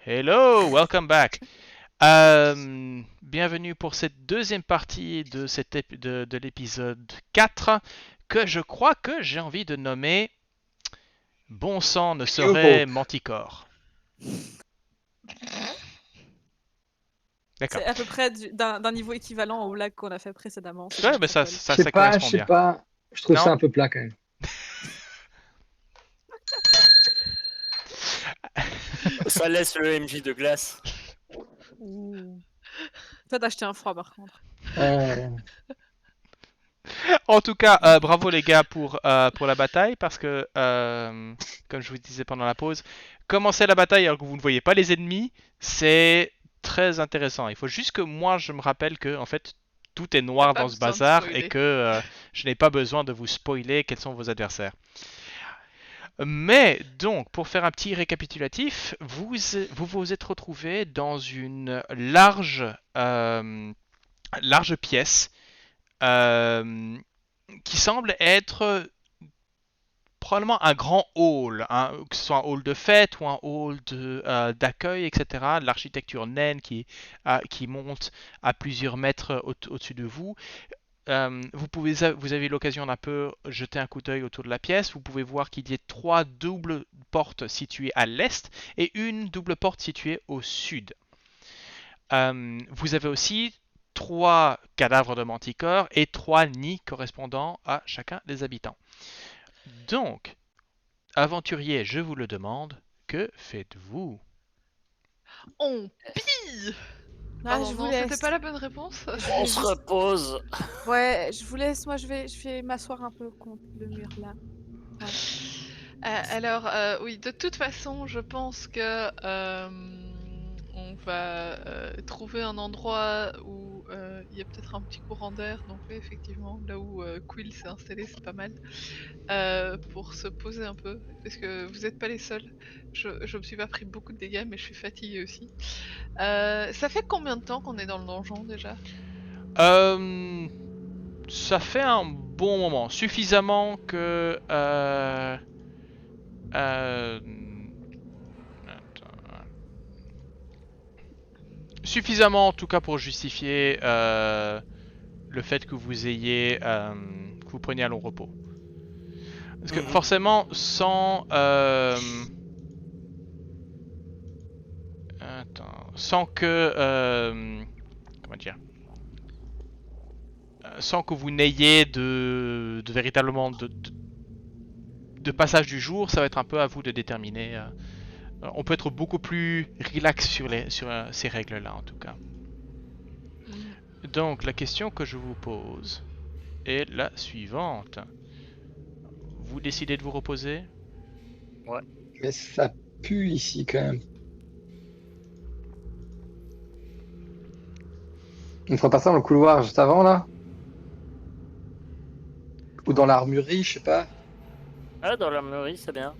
Hello, welcome back. Bienvenue pour cette deuxième partie de, de l'épisode 4 que je crois que j'ai envie de nommer Bon sang ne Youhou. serait Manticore. D'accord. C'est à peu près d'un niveau équivalent au lag qu'on a fait précédemment, c'est comme Ouais, ça que mais ça ça, colle. ça, ça Je correspond sais bien. pas. Je trouve Non? ça un peu plat quand même. Ça laisse le MJ de glace. Ouh. Toi, t'as acheté un froid par contre. Euh, En tout cas, bravo les gars pour la bataille parce que, comme je vous disais pendant la pause, commencer la bataille alors que vous ne voyez pas les ennemis, c'est très intéressant. Il faut juste que moi je me rappelle que en fait tout est T'as noir pas dans ce besoin de bazar et spoiler. que je n'ai pas besoin de vous spoiler quels sont vos adversaires. Mais donc, pour faire un petit récapitulatif, vous êtes retrouvé dans une large pièce euh, qui semble être probablement un grand hall, hein, que ce soit un hall de fête ou un hall d'accueil, etc. L'architecture naine qui monte à plusieurs mètres au-dessus de vous. Vous avez l'occasion d'un peu jeter un coup d'œil autour de la pièce. Vous pouvez voir qu'il y a 3 doubles portes situées à l'est et une double porte située au sud. Vous avez aussi 3 cadavres de manticore et 3 nids correspondant à chacun des habitants. Donc, aventurier, je vous le demande, que faites-vous? On pille. Ah, Pardon, je vous non, laisse. c'était pas la bonne réponse. On se repose. Ouais, je vous laisse. Moi, je vais m'asseoir un peu contre le mur là. Alors, oui, de toute façon, je pense que on va trouver un endroit où il y a peut-être un petit courant d'air. Donc oui, effectivement, là où Quill s'est installé, c'est pas mal. Pour se poser un peu, parce que vous n'êtes pas les seuls. Je me suis pas pris beaucoup de dégâts, mais je suis fatiguée aussi. Ça fait combien de temps qu'on est dans le donjon déjà? Euh, Ça fait un bon moment, suffisamment que euh, suffisamment en tout cas pour justifier le fait que que vous preniez un long repos. Parce que forcément, sans que, comment dire, sans que vous n'ayez de véritablement de passage du jour, ça va être un peu à vous de déterminer. On peut être beaucoup plus relax sur ces règles-là en tout cas. Donc la question que je vous pose est la suivante. Vous décidez de vous reposer? mais ça pue ici quand même. On ferait pas ça dans le couloir juste avant là? Ou dans l'armurerie, je sais pas. Ah, dans l'armurerie, c'est bien.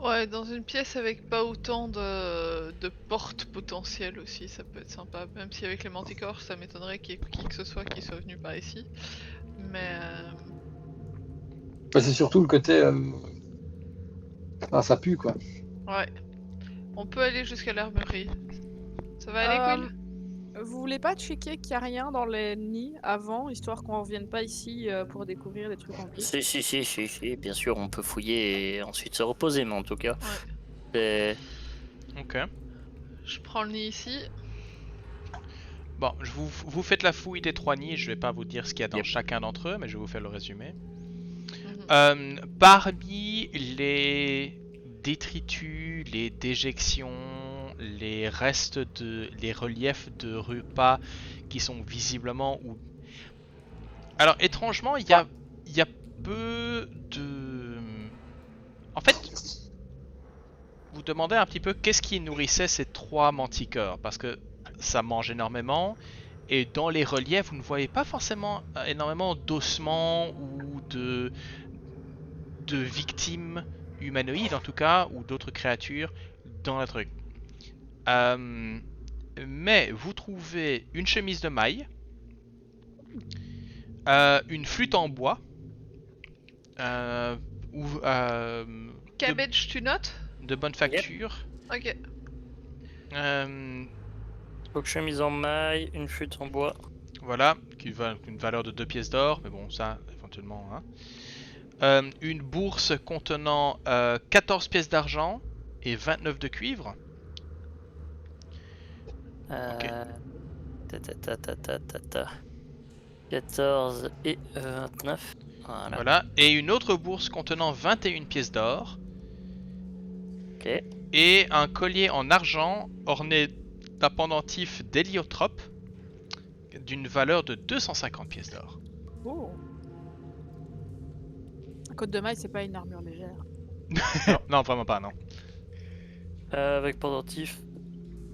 Ouais, dans une pièce avec pas autant de portes potentielles aussi, ça peut être sympa. Même si avec les manticores, ça m'étonnerait qu'il y ait qui que ce soit qui soit venu par ici. Mais Bah, c'est surtout le côté. Ah, ça pue quoi. ouais, on peut aller jusqu'à l'armurerie. Ça va aller, Quill? Vous voulez pas checker qu'il y a rien dans les nids avant, histoire qu'on revienne pas ici pour découvrir des trucs en plus? Si. Bien sûr, on peut fouiller et ensuite se reposer, mais en tout cas, Ouais. c'est... Ok. Je prends le nid ici. Bon, vous faites la fouille des 3 nids, je vais pas vous dire ce qu'il y a dans Yep. chacun d'entre eux, mais je vais vous faire le résumé. Mhm. Parmi les détritus, les déjections, les restes les reliefs de repas qui sont visiblement ou... Alors étrangement, il y a peu de... En fait, vous demandez un petit peu qu'est-ce qui nourrissait ces 3 manticores, parce que ça mange énormément, et dans les reliefs, vous ne voyez pas forcément énormément d'ossements ou de victimes humanoïdes en tout cas, ou d'autres créatures dans le truc. Euh, mais vous trouvez une chemise de maille, une flûte en bois, euh, ou, Cabbage, tu notes? de bonne facture. Ok. Donc chemise en maille, une flûte en bois. Voilà, qui va une valeur de 2 pièces d'or, mais bon, ça, éventuellement. Hein. Une bourse contenant 14 pièces d'argent et 29 de cuivre. Ok. Ta. 14 et 29. Voilà. Voilà. Et une autre bourse contenant 21 pièces d'or. Ok. Et un collier en argent orné d'un pendentif d'héliotrope d'une valeur de 250 pièces d'or. Oh. Un côte de maille, c'est pas une armure légère. Non, vraiment pas, non. Avec pendentif.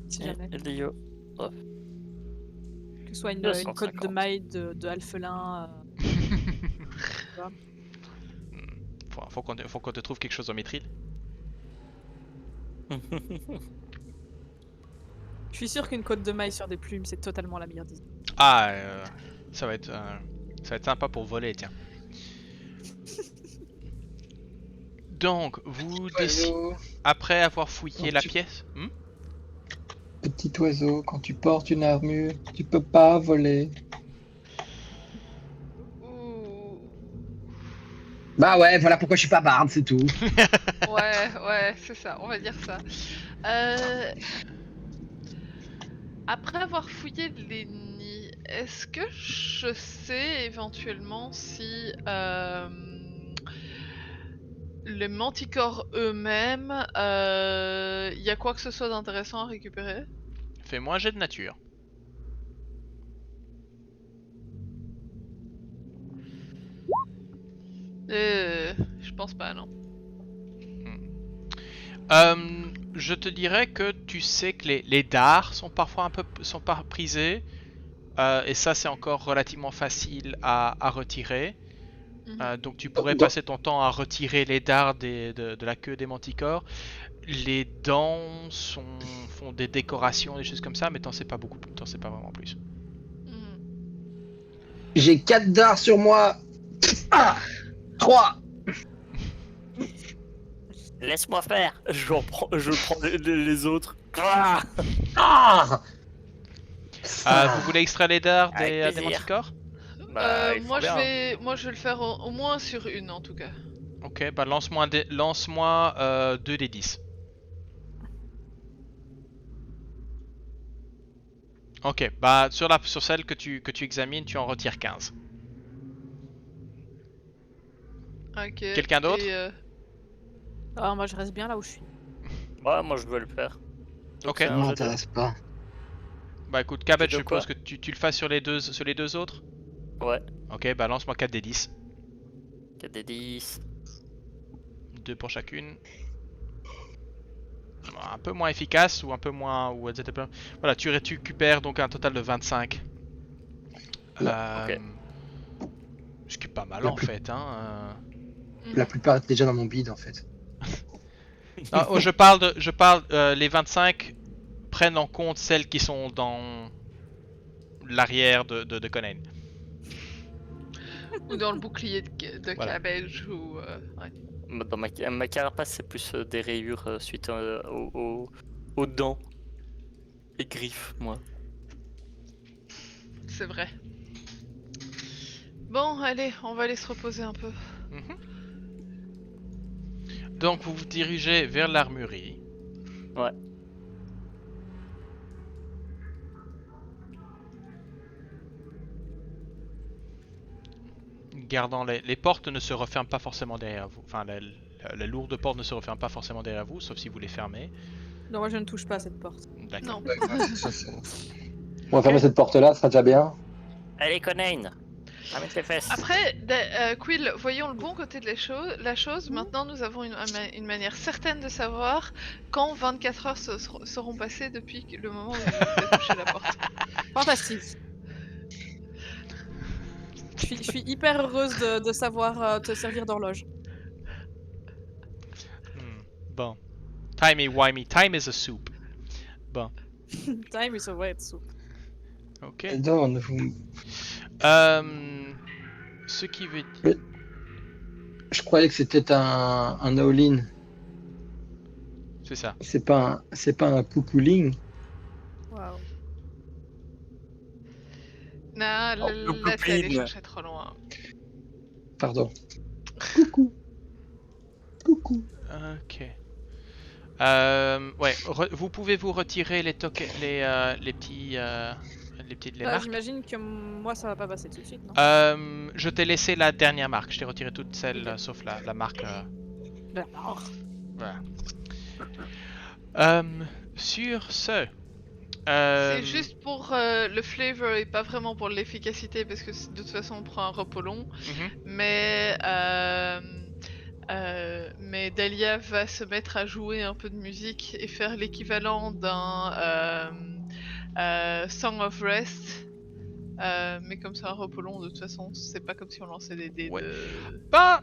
Si jamais. Hélio. Que ce soit une côte de 250. maille de alphelin. Faut qu'on te trouve quelque chose en métril. Je suis sûr qu'une côte de maille sur des plumes, c'est totalement la meilleure idée. Ah, ça va être sympa pour voler, tiens. Donc, vous décidez, Oiseau, après avoir fouillé Oh, la tu- pièce, petit oiseau, quand tu portes une armure, tu peux pas voler. Ouh. Bah ouais, voilà pourquoi je suis pas barde, c'est tout. Ouais, c'est ça, on va dire ça. Après avoir fouillé les nids, est-ce que je sais éventuellement si les manticores eux-mêmes, il y a quoi que ce soit d'intéressant à récupérer? fais-moi un jet de nature. Je pense pas, non. Je te dirais que tu sais que les dards sont parfois sont pas prisés. Et ça, c'est encore relativement facile à retirer. Mhm. Donc tu pourrais passer ton temps à retirer les dards de la queue des manticores. Les dents font des décorations, des choses comme ça, mais t'en sais pas beaucoup, t'en sais pas vraiment plus. Mhm. J'ai 4 dards sur moi. 3. Laisse-moi faire. Je prends les autres. Ah Vous voulez extraire les dards Avec des plaisir. manticores? Il faut Moi, bien. je vais le faire au moins sur une en tout cas. Ok, bah lance-moi 2 des 10. Ok, bah sur celle que tu examines, tu en retires 15. Ok. Quelqu'un d'autre? Et, Ah, moi, je reste bien là où je suis. Ouais, moi je veux le faire. Donc, Ok. c'est Ça un jet de- m'intéresse pas. Bah écoute, Cabbage, de je suppose quoi? que tu le fasses sur les deux autres. Ouais. Ok, bah lance-moi 4 des 10. 4 des 10. 2 pour chacune. Un peu moins efficace ou un peu moins... Voilà, tu récupères donc un total de 25. Ok. Ce qui est pas mal La en plus- fait. Hein. La plupart est déjà dans mon bide en fait. Je parle les 25 prennent en compte celles qui sont dans l'arrière de Conan. ou dans le bouclier de Voilà. Cabbage ou. Ouais. Dans ma carapace, c'est plus des rayures suite aux dents et griffes, moi. C'est vrai. Bon, allez, on va aller se reposer un peu. Mhm. Donc vous vous dirigez vers l'armurerie. Ouais. Gardant les portes ne se referment pas forcément derrière vous. Enfin, la lourde porte ne se referme pas forcément derrière vous, sauf si vous les fermez. Non, moi, je ne touche pas à cette porte. D'accord. Non. On va fermer cette porte-là, ce sera déjà bien. Allez, Conan, ramène tes fesses. Après, Quill, voyons le bon côté de la chose. Maintenant, nous avons une manière certaine de savoir quand 24 heures seront passées depuis le moment où vous avez touché la porte. Fantastique. Je suis hyper heureuse de savoir te servir d'horloge. Bon. Timey-wimey, time is a soup. Bon. Time is a wet soup. Ok. Dawn, vous- Ce qui veut dire... Je croyais que c'était un all-in. C'est ça. C'est pas un coucouling. Waouh. Non, Oh, laisse aller poupine. chercher trop loin. Pardon. Coucou. Coucou. Ok. Ouais, vous pouvez vous retirer les petits les Bah, marques. j'imagine que moi ça va pas passer tout de suite, non? Je t'ai laissé la dernière marque. Je t'ai retiré toutes celles Ok. sauf la marque. D'accord. Voilà. Sur ce. C'est juste pour le flavor et pas vraiment pour l'efficacité parce que de toute façon on prend un repos long. Mhm. Mais Dahlia va se mettre à jouer un peu de musique et faire l'équivalent d'un Song of Rest. Mais comme c'est un repos long, de toute façon, c'est pas comme si on lançait des dés Ouais. de. Bah.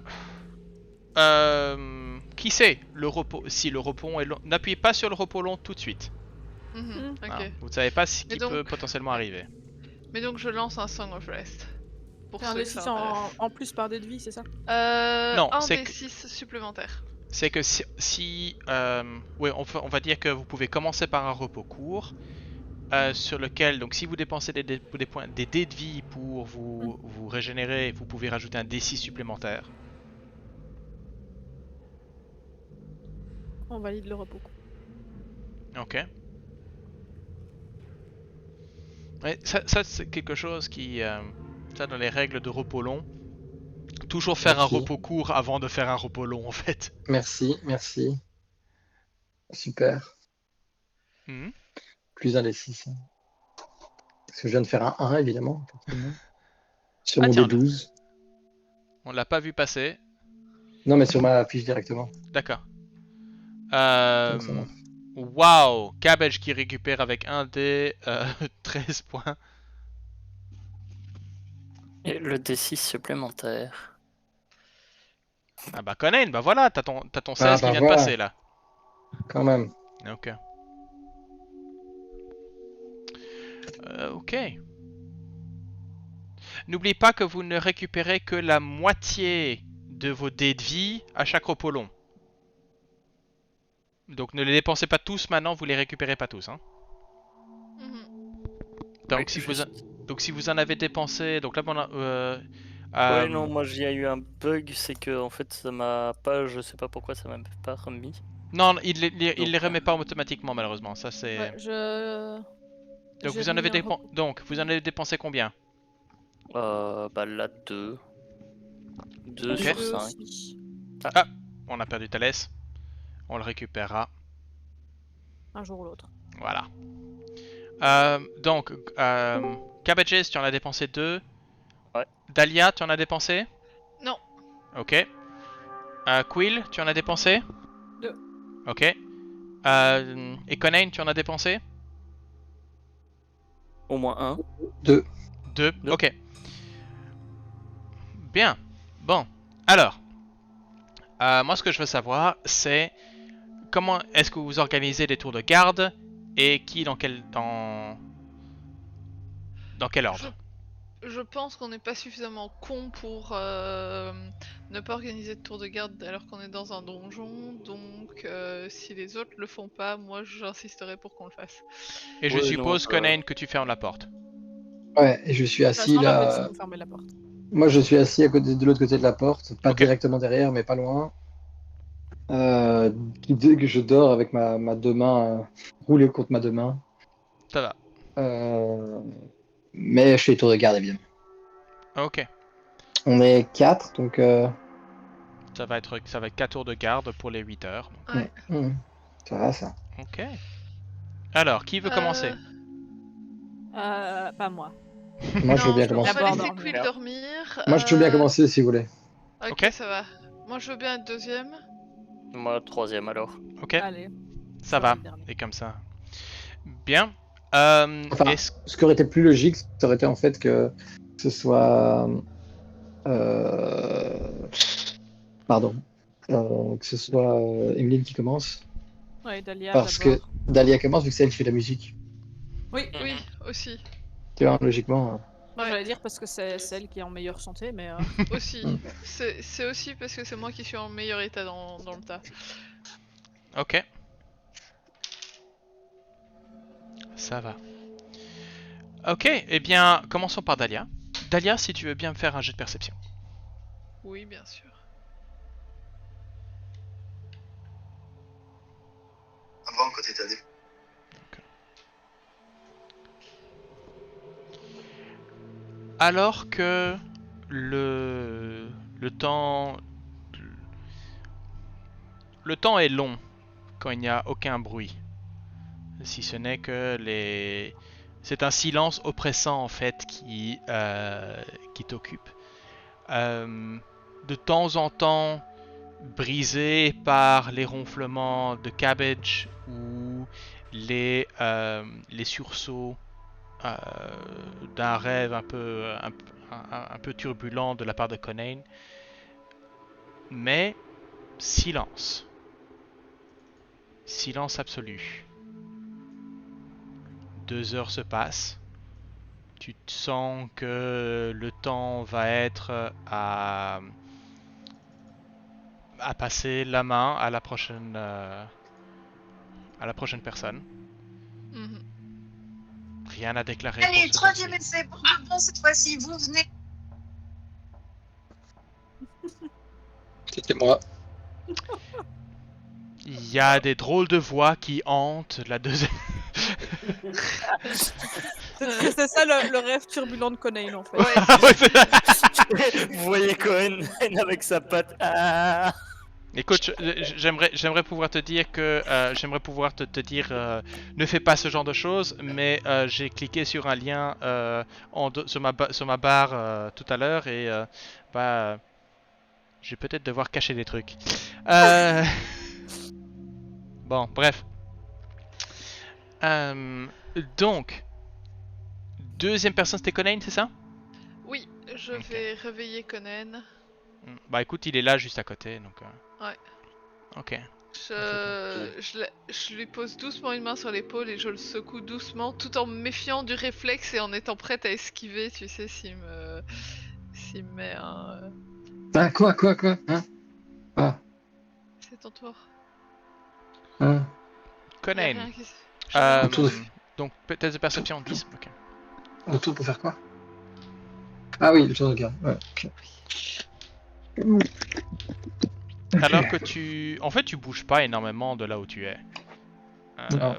Qui sait le repos. Si le repos long est long. N'appuyez pas sur le repos long tout de suite. Ok. Voilà. Vous ne savez pas ce qui Mais donc- peut potentiellement arriver. Mais donc je lance un Song of Rest. Pour Faire un ceux que ça D6 intéresse. en plus par dé de vie, c'est ça? Non, un c'est des que- 6 supplémentaires. C'est que ouais, on va dire que vous pouvez commencer par un repos court. Sur lequel, donc si vous dépensez des dés de vie pour vous régénérer, vous pouvez rajouter un D6 supplémentaire. On valide le repos. Ok. Ouais, ça c'est quelque chose qui, ça dans les règles de repos long, toujours faire Merci. un repos court avant de faire un repos long en fait. Merci. Super. Mhm. Plus un des 6. Parce que je viens de faire un 1, évidemment. forcément. Sur Ah, mon tiens, D12. On l'a pas vu passer. Non, mais sur ma fiche directement. D'accord. Donc ça marche. Wow, Cabbage qui récupère avec un dé 13 points. Et le D6 supplémentaire. Ah bah Conan, bah voilà, t'as ton 16 Ah, qui bah vient voilà. de passer là. Quand même. Ok. Ok. N'oubliez pas que vous ne récupérez que la moitié de vos dés de vie à chaque repos long. Donc ne les dépensez pas tous maintenant, vous les récupérez pas tous. Hein. Donc, Oui, si vous en avez dépensé, donc là on a, Ouais, non, moi il y a eu un bug, c'est que en fait ça m'a pas, je sais pas pourquoi ça m'a pas remis. non, il les Donc, remet pas automatiquement malheureusement. Ça c'est. Ouais, Donc j'ai vous en avez remis un repos. donc vous en avez dépensé combien? Bah là 2. 2 Ok. sur Deux 5. aussi. On a perdu Thalès. On le récupérera. Un jour ou l'autre. Voilà. Donc, Cabbages, tu en as dépensé 2. Ouais. Dahlia, tu en as dépensé? Non. Ok. Quill, tu en as dépensé? 2. Ok. Et Conan, tu en as dépensé? Au moins 1. 2. 2. Deux. Ok. Bien. Bon. Alors. Moi, ce que je veux savoir, c'est comment est-ce que vous organisez des tours de garde et qui dans quel ordre? Je pense qu'on n'est pas suffisamment con pour ne pas organiser de tour de garde alors qu'on est dans un donjon. Donc, si les autres le font pas, moi j'insisterai pour qu'on le fasse. Et je Ouais, non, suppose, ça- Conan, que tu fermes la porte. Ouais, et je suis Ça assis sera la là. petite pour fermer la porte. Moi, je suis assis à côté de l'autre côté de la porte, pas Ok. directement derrière, mais pas loin. Dès que je dors avec ma deux mains roulées contre ma deux mains. Ça va. Mais je fais les tours de garde, évidemment. Ok. On est 4, donc. Ça va être 4 tours de garde pour les 8 heures. Ouais. Ça va, ça. Ok. Alors, qui veut commencer? Pas moi. Moi, je veux bien On commencer. va D'abord laisser dormir. Quill dormir. Moi, je veux bien commencer si vous voulez. Ok, Ok. ça va. Moi je veux bien être deuxième. Moi 3ème alors. Ok. Allez. Ça va. le dernier. Et comme ça. Bien. Enfin, Est-ce... ce qui aurait été plus logique, ça aurait été en fait que ce soit. Pardon. Que ce soit Emeline qui commence. Ouais, Dahlia Parce que d'abord. Dahlia commence vu que c'est elle qui fait la musique. Oui, Oui, aussi. Tu vois, logiquement. moi Ouais. j'allais dire parce que c'est celle qui est en meilleure santé, mais Aussi. C'est aussi parce que c'est moi qui suis en meilleur état dans le tas. Ok. Ça va. Ok, eh bien, commençons par Dahlia. Dahlia, si tu veux bien me faire un jet de perception. Oui, bien sûr. Avant, côté t'as des... Alors que le temps le temps est long quand il n'y a aucun bruit, si ce n'est que c'est un silence oppressant en fait qui t'occupe. De temps en temps, brisé par les ronflements de Cabbage ou les sursauts euh, d'un rêve un peu turbulent de la part de Conan. Mais silence. Silence absolu. 2 heures se passent. Tu te sens que le temps va être à passer la main à la prochaine personne. Mhm. Rien à déclarer Allez, pour ce troisième tour-ci. essai pour de bon cette fois-ci, vous venez. C'était moi. Il y a des drôles de voix qui hantent la deuxième. C'est ça le rêve turbulent de Conan en fait. Vous voyez Cohen avec sa patte. Ah. Écoute, j'aimerais pouvoir te dire que j'aimerais pouvoir te dire ne fais pas ce genre de choses, mais j'ai cliqué sur un lien sur ma barre tout à l'heure et bah je vais peut-être devoir cacher des trucs. Bon, bref. Donc, deuxième personne c'était Conan, c'est ça? Oui, je Ok. vais réveiller Conan. Bah écoute, il est là juste à côté, donc. Ouais. Ok. Je lui pose doucement une main sur l'épaule et je le secoue doucement tout en me méfiant du réflexe et en étant prête à esquiver, tu sais, s'il me met un... Ah, quoi? Hein? Ah, C'est ton tour. hein. Y a Conan. rien qui... J'ai rien Euh, Autour de- entendu. donc test de perception 10. Ok. Autour pour faire quoi? Ah oui, je regarde. Ouais, ok. Alors que en fait, tu bouges pas énormément de là où tu es. Non.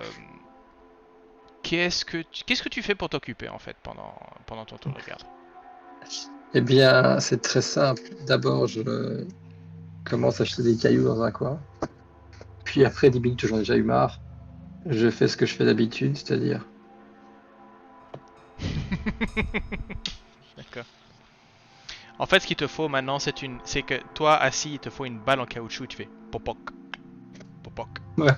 Qu'est-ce que tu fais pour t'occuper en fait pendant ton tour de garde? Eh bien, c'est très simple. D'abord, je commence à acheter des cailloux dans un coin. Puis après 10 minutes, j'en ai déjà eu marre. Je fais ce que je fais d'habitude, c'est-à-dire. D'accord. En fait, ce qu'il te faut maintenant, c'est que toi assis, il te faut une balle en caoutchouc. Tu fais popoc, popoc, Ouais.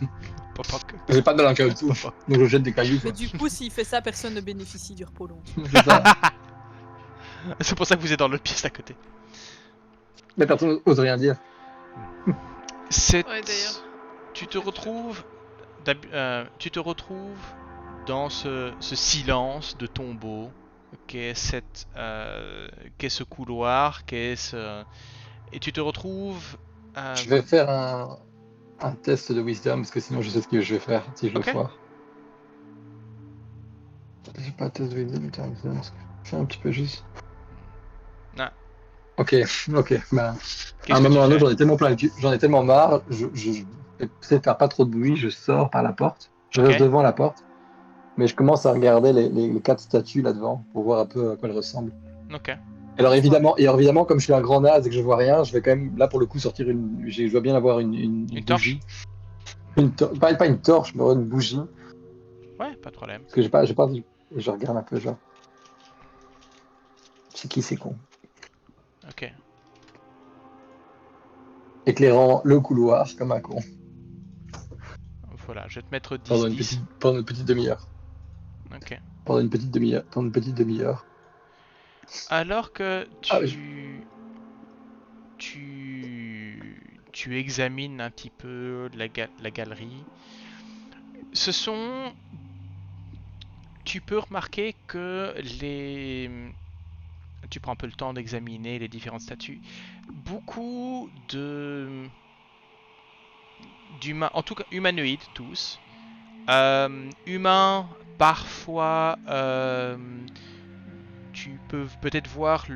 popoc, J'ai pas de balle en caoutchouc, popoc. donc je jette des cailloux. Mais Quoi. du coup, s'il fait ça, personne ne bénéficie du repos long. C'est ça. C'est pour ça que vous êtes dans l'autre pièce à côté. Mais personne n'ose rien dire. Ouais, d'ailleurs. Tu te retrouves dans ce silence de tombeau qu'est ce couloir, et tu te retrouves. Je vais faire un test de wisdom, parce que sinon je sais ce que je vais faire si je le Ok. foire. J'ai pas de test de wisdom, putain, parce que je fais un petit peu juste. Ah. Ok, bah, à Qu'est-ce un que moment ou à un tu autre, fais? j'en ai tellement marre, je vais faire pas trop de bruit, je sors par la porte, je reste Ok. devant la porte, mais je commence à regarder les 4 statues là devant pour voir un peu à quoi elles ressemblent. Ok. Alors évidemment, comme je suis un grand naze et que je vois rien, je vais quand même là pour le coup sortir je dois bien avoir une torche? bougie. Pas une torche, mais une bougie. Ouais, pas de problème. Parce que j'ai pas vu. Et je regarde un peu, genre. C'est qui, c'est con. Ok. Éclairant le couloir comme un con. Voilà, je vais te mettre 10, Pendant 10. une petite demi-heure. Ok. Pendant une petite demi-heure. Alors que Ah, tu examines un petit peu la galerie, tu peux remarquer que tu prends un peu le temps d'examiner les différentes statues. Beaucoup d'humains, en tout cas humanoïdes tous, humains Parfois, tu peux peut-être voir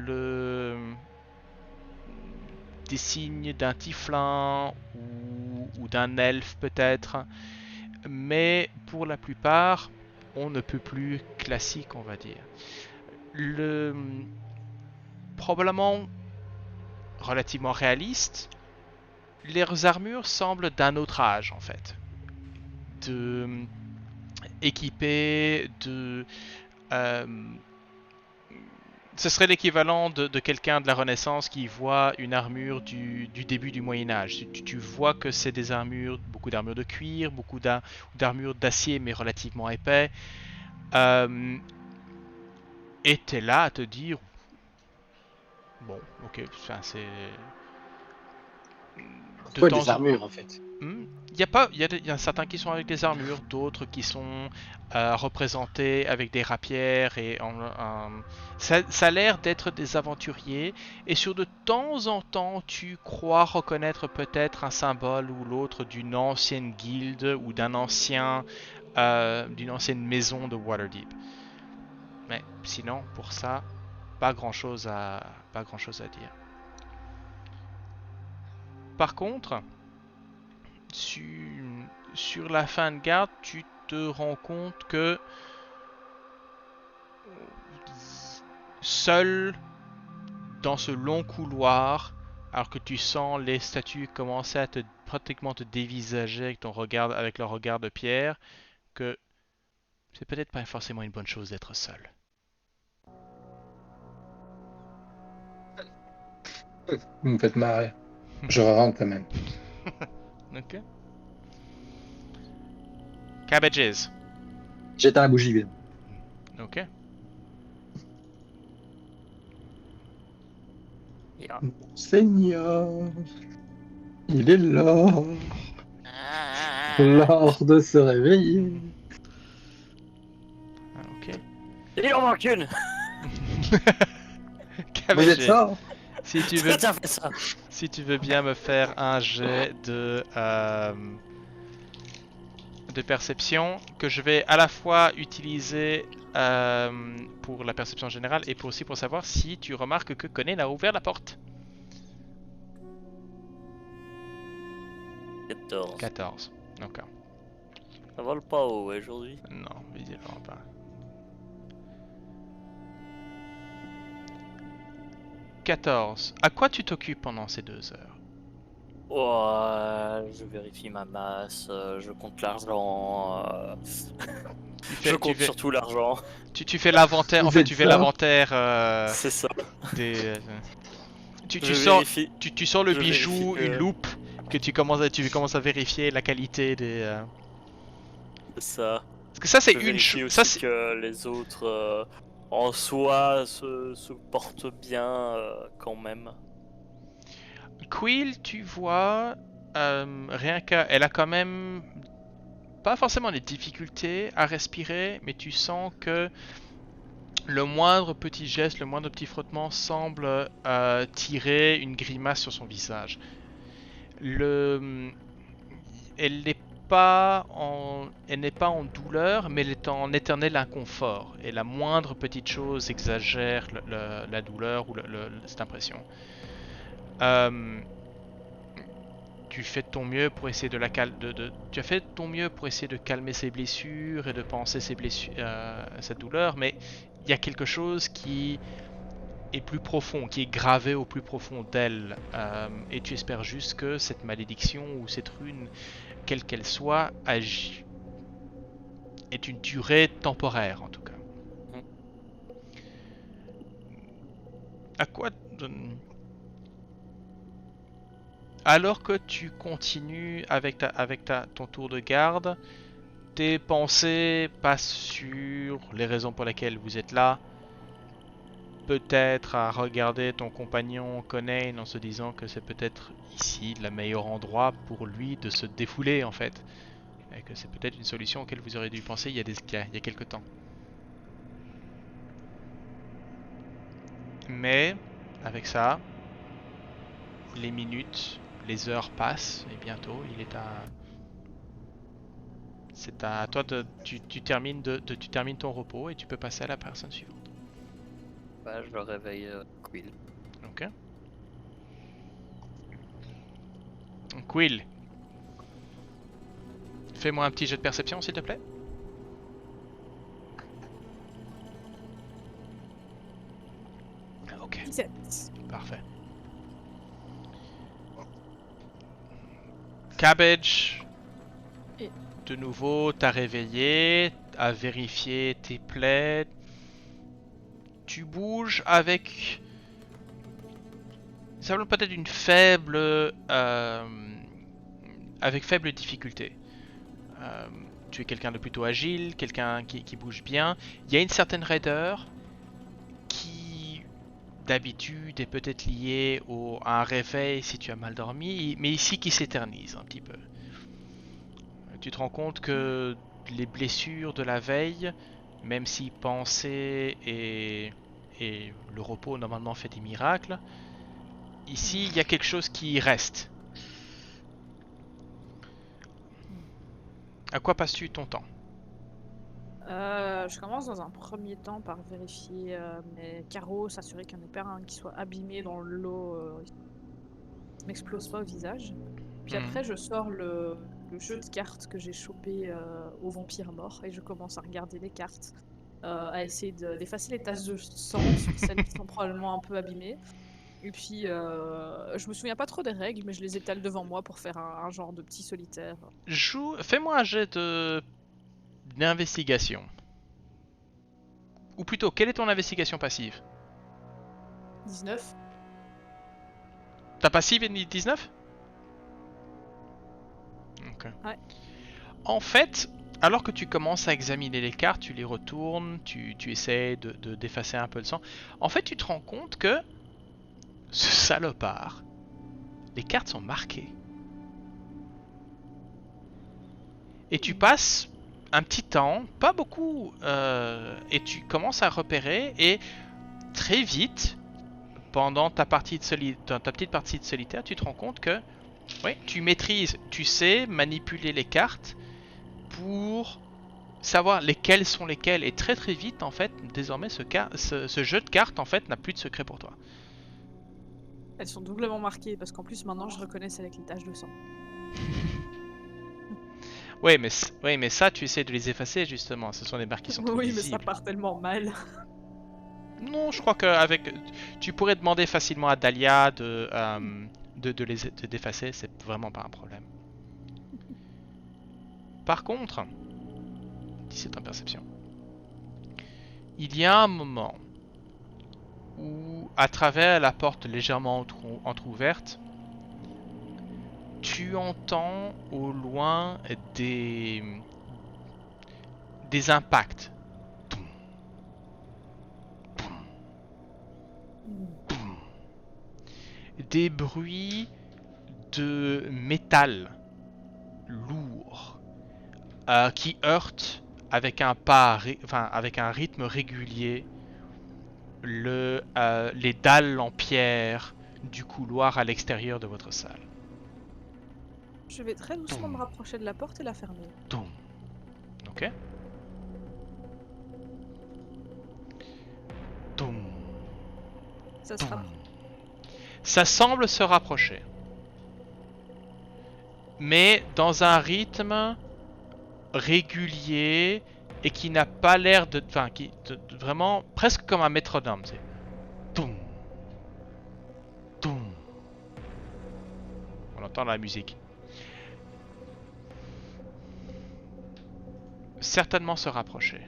des signes d'un tieflin ou d'un elfe peut-être, mais pour la plupart, on ne peut plus classique, on va dire. Probablement relativement réaliste, leurs armures semblent d'un autre âge en fait. Équipées de... ce serait l'équivalent de quelqu'un de la Renaissance qui voit une armure du début du Moyen-Âge. Tu vois que c'est des armures, beaucoup d'armures de cuir, beaucoup d'armures d'acier mais relativement épais. Et t'es là à te dire... Bon, ok, enfin, c'est... De Quoi, temps des en... armures en fait. Il y a certains qui sont avec des armures, d'autres qui sont représentés avec des rapières et ça a l'air d'être des aventuriers. Et sur de temps en temps, tu crois reconnaître peut-être un symbole ou l'autre d'une ancienne guilde ou d'une ancienne maison de Waterdeep. Mais sinon, pour ça, pas grand-chose à dire. Par contre, sur la fin de garde, tu te rends compte que seul dans ce long couloir, alors que tu sens les statues commencer à pratiquement te dévisager avec leur regard de pierre, que c'est peut-être pas forcément une bonne chose d'être seul. Vous me faites marrer. Je rentre quand même. Ok. Cabbages. J'éteins la bougie, vite. Ok. Yeah. Seigneur, il est l'heure. L'heure de se réveiller. Ok. Il en manque une. Vous êtes Cabbages. fort. Si tu veux, Tout à fait ça. si tu veux bien me faire un jet de perception que je vais à la fois utiliser pour la perception générale et aussi pour savoir si tu remarques que Conan a ouvert la porte. 14. 14. D'accord. Ça vole pas haut aujourd'hui. Non, visiblement pas. « 14. À quoi tu t'occupes pendant ces 2 heures? Oh, je vérifie ma masse, je compte l'argent. Je compte surtout l'argent. Tu fais l'inventaire. En Vous fait, êtes tu fais fort. l'inventaire C'est ça. des. Tu Je sors, vérifie. tu sors le je bijou, vérifie une que- loupe que tu commences à vérifier la qualité des. C'est ça. Parce que ça c'est Je une vérifie chose. aussi Ça c'est. que les autres en soi se portent bien quand même. Quill, tu vois, rien qu'à, elle a quand même pas forcément des difficultés à respirer, mais tu sens que le moindre petit geste, le moindre petit frottement semble tirer une grimace sur son visage. Elle n'est pas en douleur, mais elle est en éternel inconfort. Et la moindre petite chose exagère la douleur ou cette impression. Tu fais de ton mieux pour essayer de la tu as fait de ton mieux pour essayer de calmer ses blessures et de penser cette douleur, mais il y a quelque chose qui est plus profond, qui est gravé au plus profond d'elle, et tu espères juste que cette malédiction ou cette rune, quelle qu'elle soit, est une durée temporaire en tout cas. À quoi Alors que tu continues avec ton tour de garde, tes pensées passent sur les raisons pour lesquelles vous êtes là. Peut-être à regarder ton compagnon Conan en se disant que c'est peut-être ici le meilleur endroit pour lui de se défouler en fait. Et que c'est peut-être une solution auquel vous auriez dû penser il y a quelques temps. Mais, avec ça, les minutes, les heures passent et bientôt il est à C'est à toi tu termines tu termines ton repos et tu peux passer à la personne suivante. Bah, je le réveille Quill. Ok. Quill. Fais-moi un petit jet de perception s'il te plaît. Ok, 17. parfait. Cabbage. Et- De nouveau, t'as réveillé, t'as vérifié tes plaies. Tu bouges avec simplement peut-être une faible avec faible difficulté. Tu es quelqu'un de plutôt agile, quelqu'un qui bouge bien. Il y a une certaine raideur qui d'habitude est peut-être liée à un réveil si tu as mal dormi, mais ici qui s'éternise un petit peu. Tu te rends compte que les blessures de la veille, même si penser et le repos normalement fait des miracles, ici il y a quelque chose qui reste. À quoi passes-tu ton temps? Je commence dans un premier temps par vérifier mes carreaux, s'assurer qu'il n'y en ait pas un qui soit abîmé dans l'eau, ne m'explose pas au visage. Puis après, je sors le jeu de cartes que j'ai chopé au vampire mort et je commence à regarder les cartes, à essayer d'effacer les taches de sang sur celles qui sont probablement un peu abîmées. Et puis, je me souviens pas trop des règles, mais je les étale devant moi pour faire un genre de petit solitaire. Fais-moi un jet d'investigation. Ou plutôt, quelle est ton investigation passive? 19. Ta passive est 19? Ok. Ouais. En fait, alors que tu commences à examiner les cartes, tu les retournes, tu essaies d'effacer un peu le sang. En fait, tu te rends compte que ce salopard, les cartes sont marquées. Et tu passes un petit temps, pas beaucoup, et tu commences à repérer et très vite, pendant ta petite partie de solitaire, tu te rends compte que oui, tu maîtrises, tu sais manipuler les cartes pour savoir lesquelles sont lesquelles. Et très très vite, en fait, désormais, ce jeu de cartes, en fait, n'a plus de secret pour toi. Elles sont doublement marquées parce qu'en plus maintenant je reconnais celles avec les taches de sang. Oui, mais ça, tu essaies de les effacer, justement. Ce sont des marques qui sont trop Oui, mais ça visibles. part tellement mal. Non, je crois que tu pourrais demander facilement à Dahlia de d'effacer, c'est vraiment pas un problème. Par contre, 17 en perception, il y a un moment où, à travers la porte légèrement entrouverte, tu entends au loin des impacts. Des bruits de métal lourd qui heurtent avec avec un rythme régulier les dalles en pierre du couloir à l'extérieur de votre salle. Je vais très doucement me rapprocher de la porte et la fermer. Toum. Ok. Toum. Ça se Toum. rapproche. Ça semble se rapprocher. Mais dans un rythme régulier et qui n'a pas l'air de... Enfin, vraiment presque comme un métronome. C'est... Toum. Toum. On entend la musique. Certainement se rapprocher.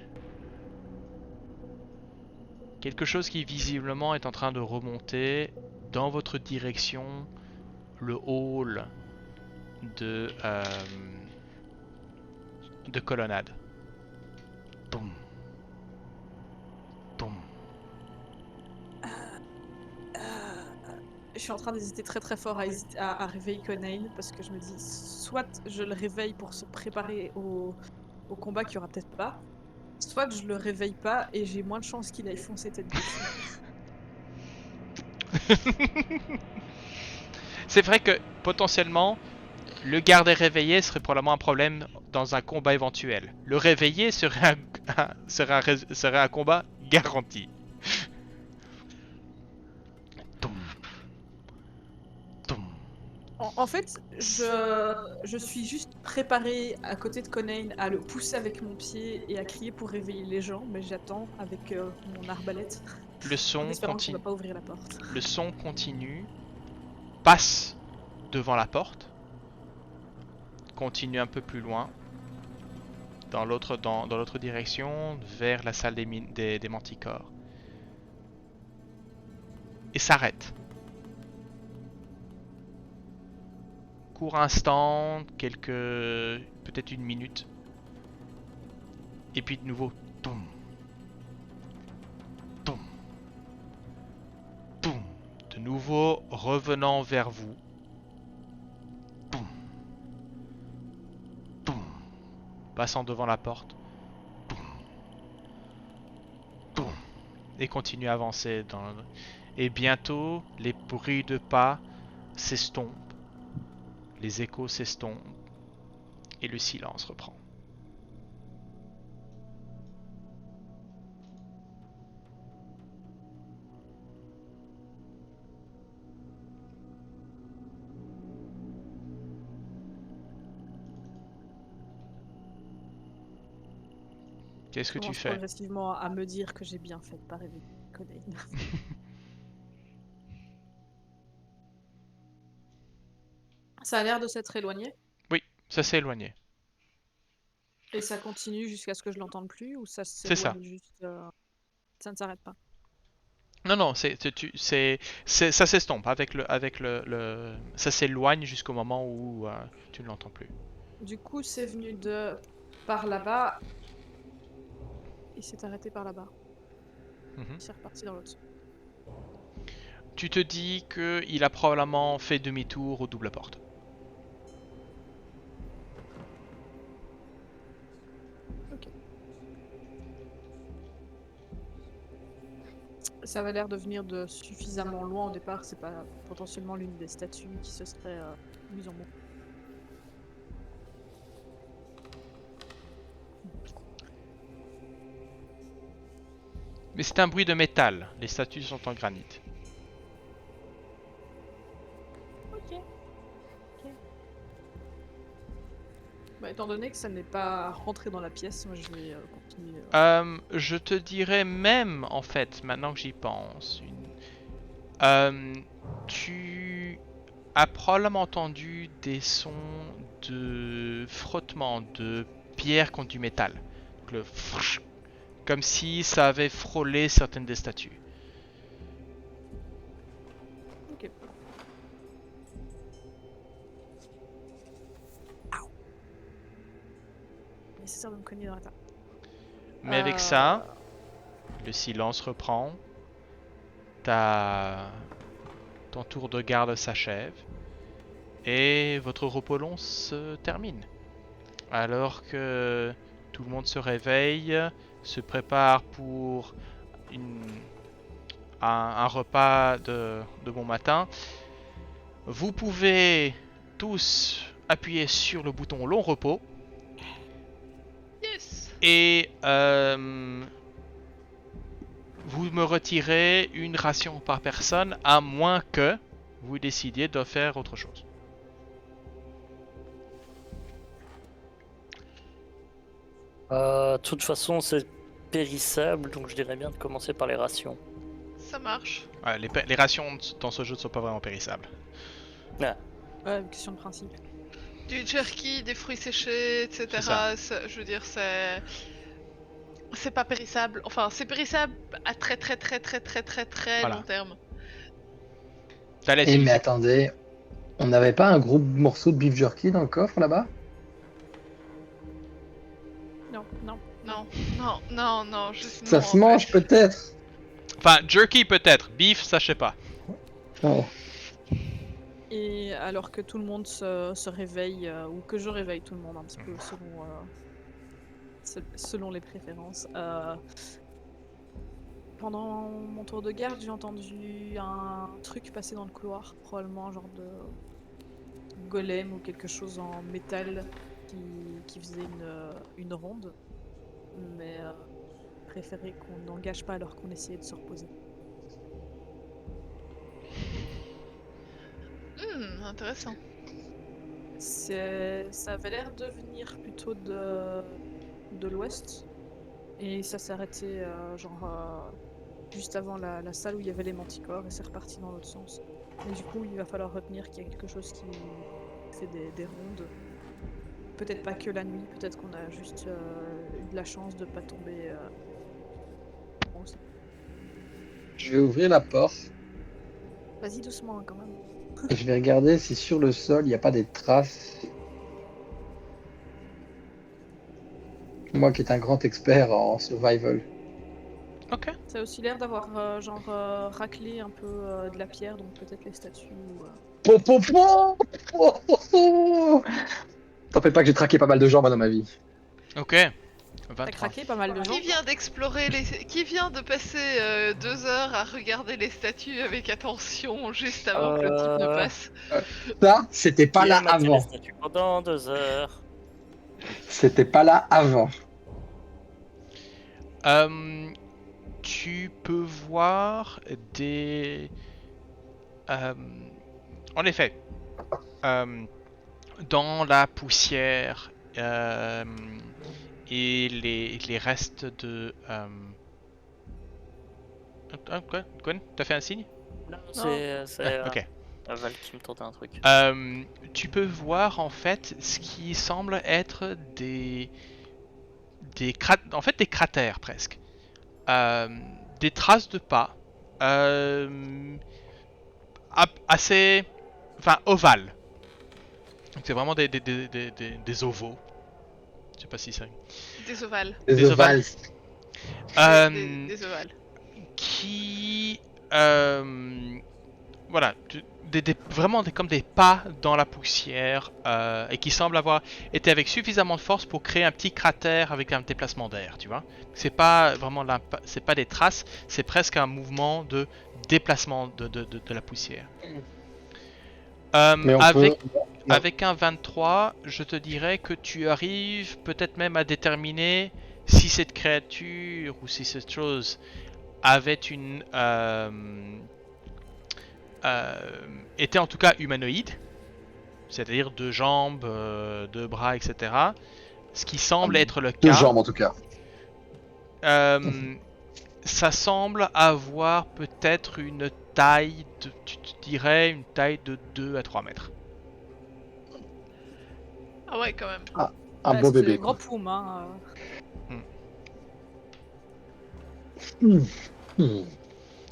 Quelque chose qui visiblement est en train de remonter dans votre direction, le hall de colonnade. Boum. Boum. Je suis en train d'hésiter très très fort à réveiller Conain parce que je me dis soit je le réveille pour se préparer au combat qu'il y aura peut-être pas, soit je le réveille pas et j'ai moins de chances qu'il aille foncer tête dessus. C'est vrai que potentiellement Le garde réveillé serait probablement un problème dans un combat éventuel. Le réveillé serait serait un combat garanti. Toum. Toum. En fait, je suis juste préparée à côté de Conan à le pousser avec mon pied et à crier pour réveiller les gens, mais j'attends avec mon arbalète Le en son espérant qu'il continue. va pas ouvrir la porte. Le son continue. Passe devant la porte. Continue un peu plus loin. Dans l'autre direction, vers la salle des manticores. Et s'arrête. Court instant, peut-être une minute. Et puis de nouveau, toum, toum, toum. De nouveau revenant vers vous. Toum, toum. Passant devant la porte. Toum, toum. Et continue à avancer Et bientôt, les bruits de pas s'estompent. Les échos s'estompent. Et le silence reprend. Qu'est-ce que Je tu commence fais? progressivement à me dire que j'ai bien fait de pas réveiller Conan. Ça a l'air de s'être éloigné Oui, ça s'est éloigné. et ça continue jusqu'à ce que je l'entende plus ou ça C'est ça. s'éloigne juste ça ne s'arrête pas. Non, non, ça s'estompe ça s'éloigne jusqu'au moment où tu ne l'entends plus. Du coup, c'est venu de par là-bas et s'est arrêté par là-bas. Mhm. C'est reparti dans l'autre. Tu te dis qu'il a probablement fait demi-tour au double porte. Ça avait l'air de venir de suffisamment loin au départ, c'est pas potentiellement l'une des statues qui se serait mise en mouvement. Mais c'est un bruit de métal. Les statues sont en granit. Ok. Bah, étant donné que ça n'est pas rentré dans la pièce, moi je vais continuer. Je te dirais même, en fait, maintenant que j'y pense, tu as probablement entendu des sons de frottement de pierre contre du métal. Donc le frsch, comme si ça avait frôlé certaines des statues. Ok. Nécessaire de me cogner dans la table. Mais avec ça, le silence reprend. Ton tour de garde s'achève. Et votre repos long se termine. Alors que tout le monde se réveille, se prépare pour un repas de bon matin, vous pouvez tous appuyer sur le bouton long repos. Yes. Et vous me retirez une ration par personne, à moins que vous décidiez de faire autre chose. De toute façon, c'est périssable, donc je dirais bien de commencer par les rations. Ça marche. Ouais, les rations dans ce jeu ne sont pas vraiment périssables. Ah, Ouais, question de principe. Du jerky, des fruits séchés, etc. C'est ça. Je veux dire, c'est pas périssable. Enfin, c'est périssable à très Voilà. long terme. T'allais, Eh, mais celui-ci. attendez, on n'avait pas un gros morceau de beef jerky dans le coffre là-bas? Non, non. Non, juste Ça non, se en mange fait. peut-être? Enfin, jerky peut-être, beef, ça je sais pas. Ouais. Et alors que tout le monde se réveille, ou que je réveille tout le monde un petit peu selon les préférences. Pendant mon tour de garde, j'ai entendu un truc passer dans le couloir, probablement genre golem ou quelque chose en métal qui faisait une ronde. Mais préférer qu'on n'engage pas alors qu'on essayait de se reposer. Intéressant. Ça avait l'air de venir plutôt de l'ouest. Et ça s'est arrêté juste avant la salle où il y avait les manticores et c'est reparti dans l'autre sens. Et du coup, il va falloir retenir qu'il y a quelque chose qui fait des rondes. Peut-être pas que la nuit, peut-être qu'on a juste eu de la chance de pas tomber. Bon, Je vais ouvrir la porte vas-y doucement hein, quand même. et je vais regarder si sur le sol il n'y a pas des traces. Moi qui est un grand expert en survival. Ok. Ça a aussi l'air d'avoir raclé un peu de la pierre, donc peut-être les statues. Po, po, po Oh, oh, oh. T'en fais pas que j'ai traqué pas mal de gens moi, dans ma vie. Ok. T'as 23. craqué pas mal de gens. Qui vient d'explorer qui vient de passer 2 heures à regarder les statues avec attention juste avant que le type ne passe. Ça, c'était pas Qui là a maté les avant. statues pendant 2 heures. C'était pas là avant. Tu peux voir des... en effet, dans la poussière et les restes de... Quoi Gwen, t'as fait un signe? Non, c'est Ok. Val qui me tente un truc. Tu peux voir en fait ce qui semble être des cratères presque. Des traces de pas assez ovales. C'est vraiment des ovaux. Je sais pas si c'est Des ovales. Des ovales. Des ovales. Qui voilà, vraiment comme des pas dans la poussière et qui semblent avoir été avec suffisamment de force pour créer un petit cratère avec un déplacement d'air, tu vois. C'est pas vraiment c'est pas des traces, c'est presque un mouvement de déplacement de la poussière. Mais Avec un 23, je te dirais que tu arrives peut-être même à déterminer si cette créature ou si cette chose avait était en tout cas humanoïde, c'est-à-dire 2 jambes, 2 bras, etc. Ce qui semble être le cas. 2 jambes en tout cas. Ça semble avoir peut-être une taille de, tu te dirais, une taille de 2 à 3 mètres. Ah ouais, quand même. Un beau c'est bébé. un gros poum, hein.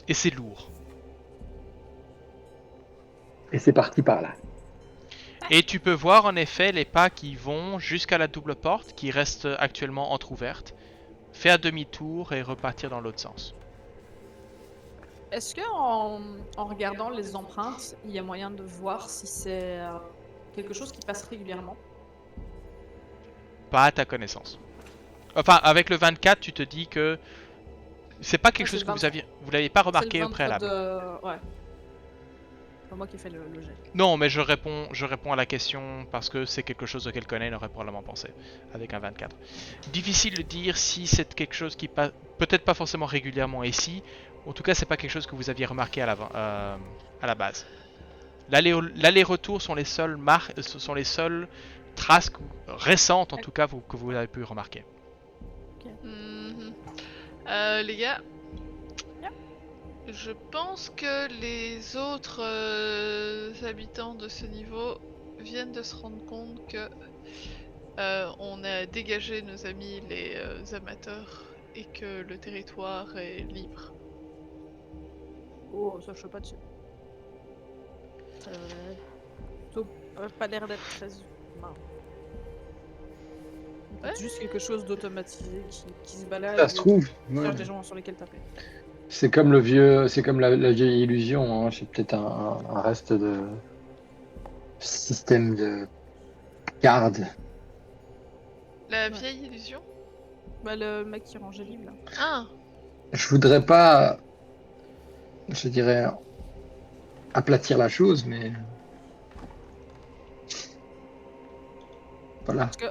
Et c'est lourd. Et c'est parti par là. Et tu peux voir en effet les pas qui vont jusqu'à la double porte qui reste actuellement entrouverte, faire demi-tour et repartir dans l'autre sens. Est-ce que en regardant les empreintes, il y a moyen de voir si c'est quelque chose qui passe régulièrement? Pas à ta connaissance. Enfin, avec le 24, tu te dis que c'est pas quelque Ouais, chose c'est que le vous l'aviez pas C'est le remarqué au 23 préalable. Ouais. C'est moi qui ai fait le jet. Non, mais je réponds à la question parce que c'est quelque chose auquel Conan aurait probablement pensé avec un 24. Difficile de dire si c'est quelque chose qui passe, peut-être pas forcément régulièrement ici. En tout cas, c'est pas quelque chose que vous aviez remarqué à la base. L'aller-retour sont les seules traces récentes, en tout cas, que vous avez pu remarquer. Mhm. Les gars, je pense que les autres habitants de ce niveau viennent de se rendre compte que on a dégagé nos amis les amateurs et que le territoire est libre. Oh, ça je sais pas dessus. Ça a pas l'air d'être très humain. Ouais. Juste quelque chose d'automatisé qui se balade. Ça se trouve. Qui Ouais. cherche des gens sur lesquels taper. C'est comme la vieille illusion. Hein. C'est peut-être un reste de système de garde. La vieille illusion? Bah, le mec qui rangeait le livre là. Ah, Je voudrais pas, je dirais, aplatir la chose, mais Voilà. Parce que,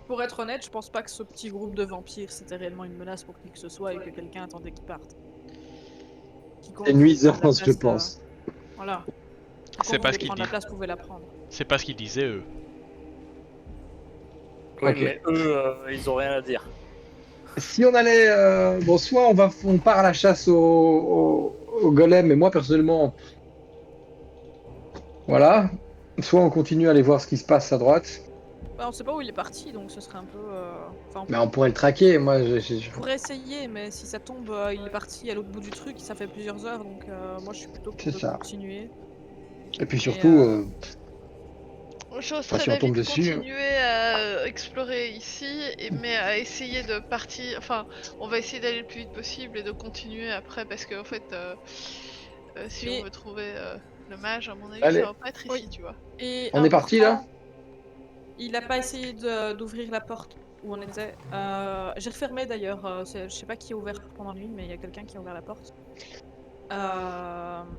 pour être honnête, je pense pas que ce petit groupe de vampires c'était réellement une menace pour qui que ce soit et que quelqu'un attendait qu'ils partent. Quiconque C'est voulait prendre la nuisance, je place, pense. Voilà. C'est Quiconque pas ce voulait qu'ils prendre la disent. place pouvait la prendre. C'est pas ce qu'ils disaient eux. Oui, Ok. mais eux, ils ont rien à dire. Si on allait, bon, soit on part à la chasse au golem, mais moi personnellement, voilà. Soit on continue à aller voir ce qui se passe à droite. Bah, on sait pas où il est parti, donc ce serait un peu. Enfin, Mais on pourrait le traquer. Moi, on pourrait essayer, mais si ça tombe, il est parti à l'autre bout du truc, ça fait plusieurs heures, donc moi je suis plutôt pour C'est de ça. continuer. Et puis Et, surtout, Je Enfin, serais si on d'avis tombe de dessus, continuer à explorer ici, mais à essayer de partir. Enfin, on va essayer d'aller le plus vite possible et de continuer après, parce que en fait, si Mais- on veut trouver le mage, à mon avis, Allez. ça va pas être ici, Oui. tu vois. Et on est parti là. important, il a pas essayé d'ouvrir la porte où on était. J'ai refermé d'ailleurs, je sais pas qui a ouvert pendant la nuit, mais il y a quelqu'un qui a ouvert la porte.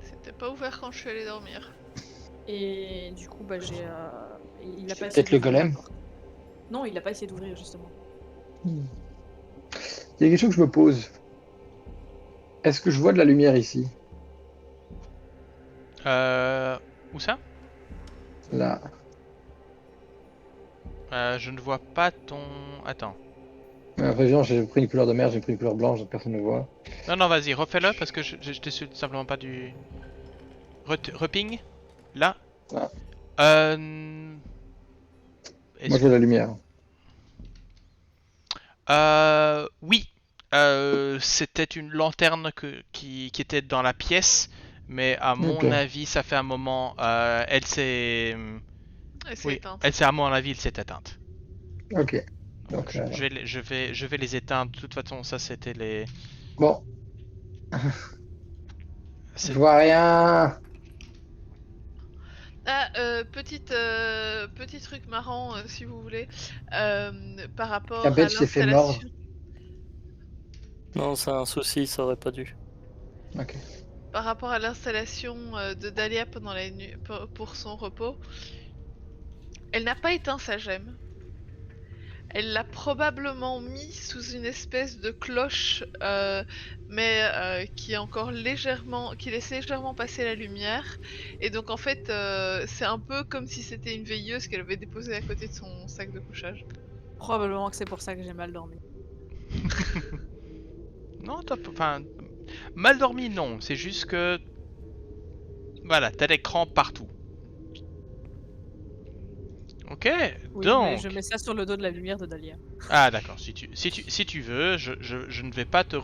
C'était pas ouvert quand je suis allée dormir. Et du coup, bah, il a C'est pas essayé peut-être le d'ouvrir la golem. porte. Non, il a pas essayé d'ouvrir justement. Il y a quelque chose que je me pose. Est-ce que je vois de la lumière ici? Où ça? Là. Je ne vois pas ton... Attends. Après, genre, j'ai pris une couleur de mer, j'ai pris une couleur blanche, personne ne voit. Non, vas-y, refais-le parce que je t'ai su simplement pas du... Reping? Là? Ah. Euh... est-ce Moi, je vois la lumière. Oui. C'était une lanterne qui était dans la pièce, mais à mon Ok. avis, ça fait un moment, elle s'est... Et c'est Oui, éteinte. à mon avis, elle s'est éteinte. Ok. Donc, Je vais les éteindre. De toute façon, ça c'était les... bon, je c'est- vois rien. Ah, petit truc marrant, si vous voulez, par rapport à Cabbage s'est fait mordre. l'installation. Non, c'est un souci, ça aurait pas dû. Ok. Par rapport à l'installation de Dahlia pendant la nuit pour son repos, elle n'a pas éteint sa gemme. Elle l'a probablement mis sous une espèce de cloche, mais qui est encore légèrement, qui laisse légèrement passer la lumière. Et donc en fait, c'est un peu comme si c'était une veilleuse qu'elle avait déposée à côté de son sac de couchage. Probablement que c'est pour ça que j'ai mal dormi. Non, enfin... Mal dormi, non. C'est juste que... Voilà, t'as l'écran partout. Ok, Oui, donc... mais je mets ça sur le dos de la lumière de Dahlia. Ah d'accord, si tu veux, je ne vais pas te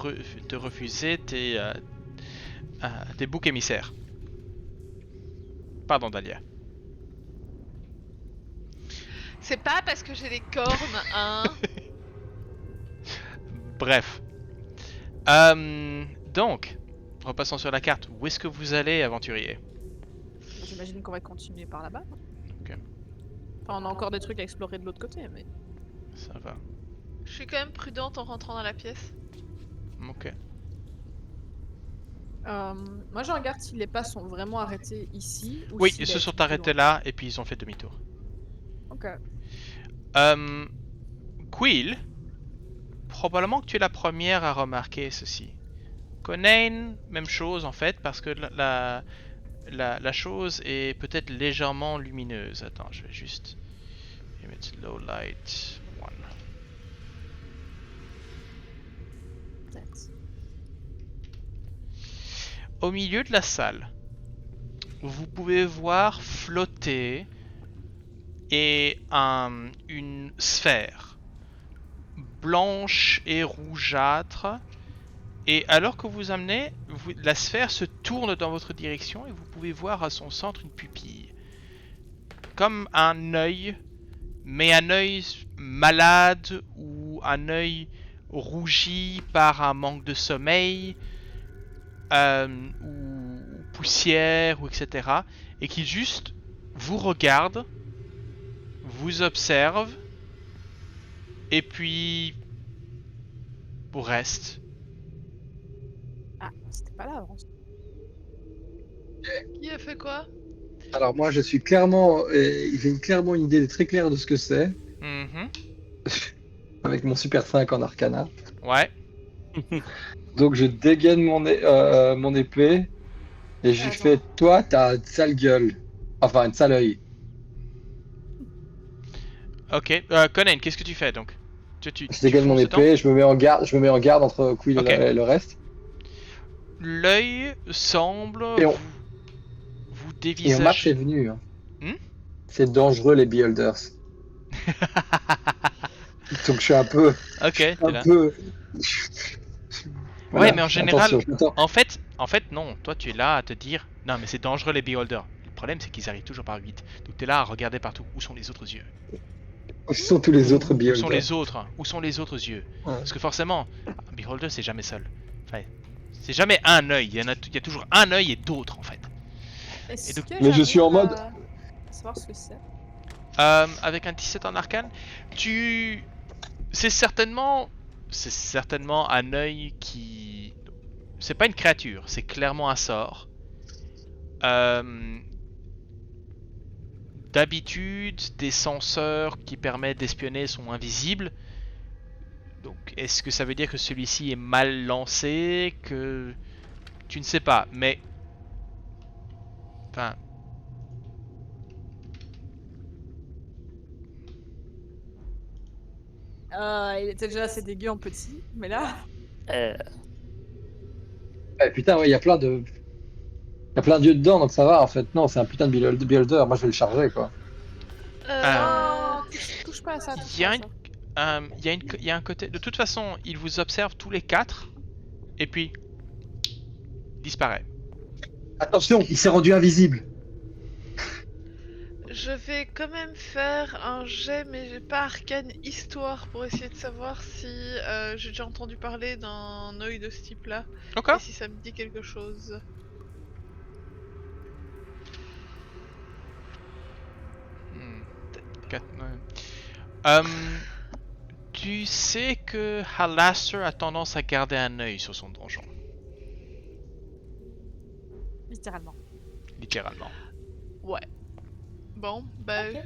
refuser tes boucs émissaires. Pardon Dahlia. C'est pas parce que j'ai des cornes, hein. Bref. Donc, repassons sur la carte. Où est-ce que vous allez, aventurier? J'imagine qu'on va continuer par là-bas. Ok. Enfin, on a encore des trucs à explorer de l'autre côté, mais... Ça va. Je suis quand même prudente en rentrant dans la pièce. Ok. Moi, je regarde si les pas sont vraiment arrêtés ici. Ou Oui, s'il ils a se été sont plus arrêtés loin. là et puis ils ont fait demi-tour. Ok. Quill, probablement que tu es la première à remarquer ceci. Conan, même chose en fait, parce que la chose est peut-être légèrement lumineuse. Attends, je vais juste mettre low light 1. Peut-être. Au milieu de la salle, vous pouvez voir flotter une sphère blanche et rougeâtre. Et alors que vous amenez, la sphère se tourne dans votre direction et vous pouvez voir à son centre une pupille. Comme un œil, mais un œil malade ou un œil rougi par un manque de sommeil ou poussière ou etc. Et qui juste vous regarde, vous observe et puis vous reste. Ah, c'était pas là avant. Qui a fait quoi? Alors moi, je suis clairement, j'ai clairement une idée très claire de ce que c'est, Mhm. avec mon Super 5 en Arcana. Ouais. Donc je dégaine mon épée, et je lui Attends. fais, toi, t'as une sale gueule. Enfin, une sale œil. Ok. Conan, qu'est-ce que tu fais donc? Je Tu dégaine mon fonces dedans? épée, je me mets en garde entre Quill Ok. et le reste. L'œil semble Et on, vous et on m'a dévisager. prévenu, hein. Hmm. C'est dangereux les beholders. Donc je suis un peu, Ok, t'es un là. peu, Ouais, voilà, mais en général, attention, attends. en fait, non. Toi, tu es là à te dire, non, mais c'est dangereux les beholders. Le problème, c'est qu'ils arrivent toujours par 8. Donc t'es là à regarder partout. Où sont les autres yeux? Où sont tous les autres Où sont beholders? les autres? Où sont les autres yeux? Ouais. Parce que forcément, un beholder, c'est jamais seul. Enfin, c'est jamais un œil. Il y a toujours un œil et d'autres, en fait. Et Est-ce donc, que Mais je suis en j'arrive mode, à savoir ce que c'est? avec un 17 en arcane, tu... C'est certainement... C'est certainement un œil qui... C'est pas une créature, c'est clairement un sort. Euh, D'habitude, des senseurs qui permettent d'espionner sont invisibles. Donc, est-ce que ça veut dire que celui-ci est mal lancé? Que tu ne sais pas, mais enfin, Il était déjà assez dégueu en petit, mais là. Euh, putain, ouais, il y a plein d'yeux dedans, donc ça va en fait. Non, c'est un putain de beholder. Moi, je vais le charger, quoi. Non, touche pas à ça, touche il y pas à a ça. il y a un côté. De toute façon, il vous observe tous les quatre et puis disparaît. Attention, il s'est rendu invisible. Je vais quand même faire un jet, mais j'ai pas arcane histoire pour essayer de savoir si j'ai déjà entendu parler d'un œil de ce type-là Ok. et si ça me dit quelque chose. Hmm, ouais. Tu sais que Halaster a tendance à garder un œil sur son donjon, Littéralement. littéralement. Ouais. Bon, bah, Ok.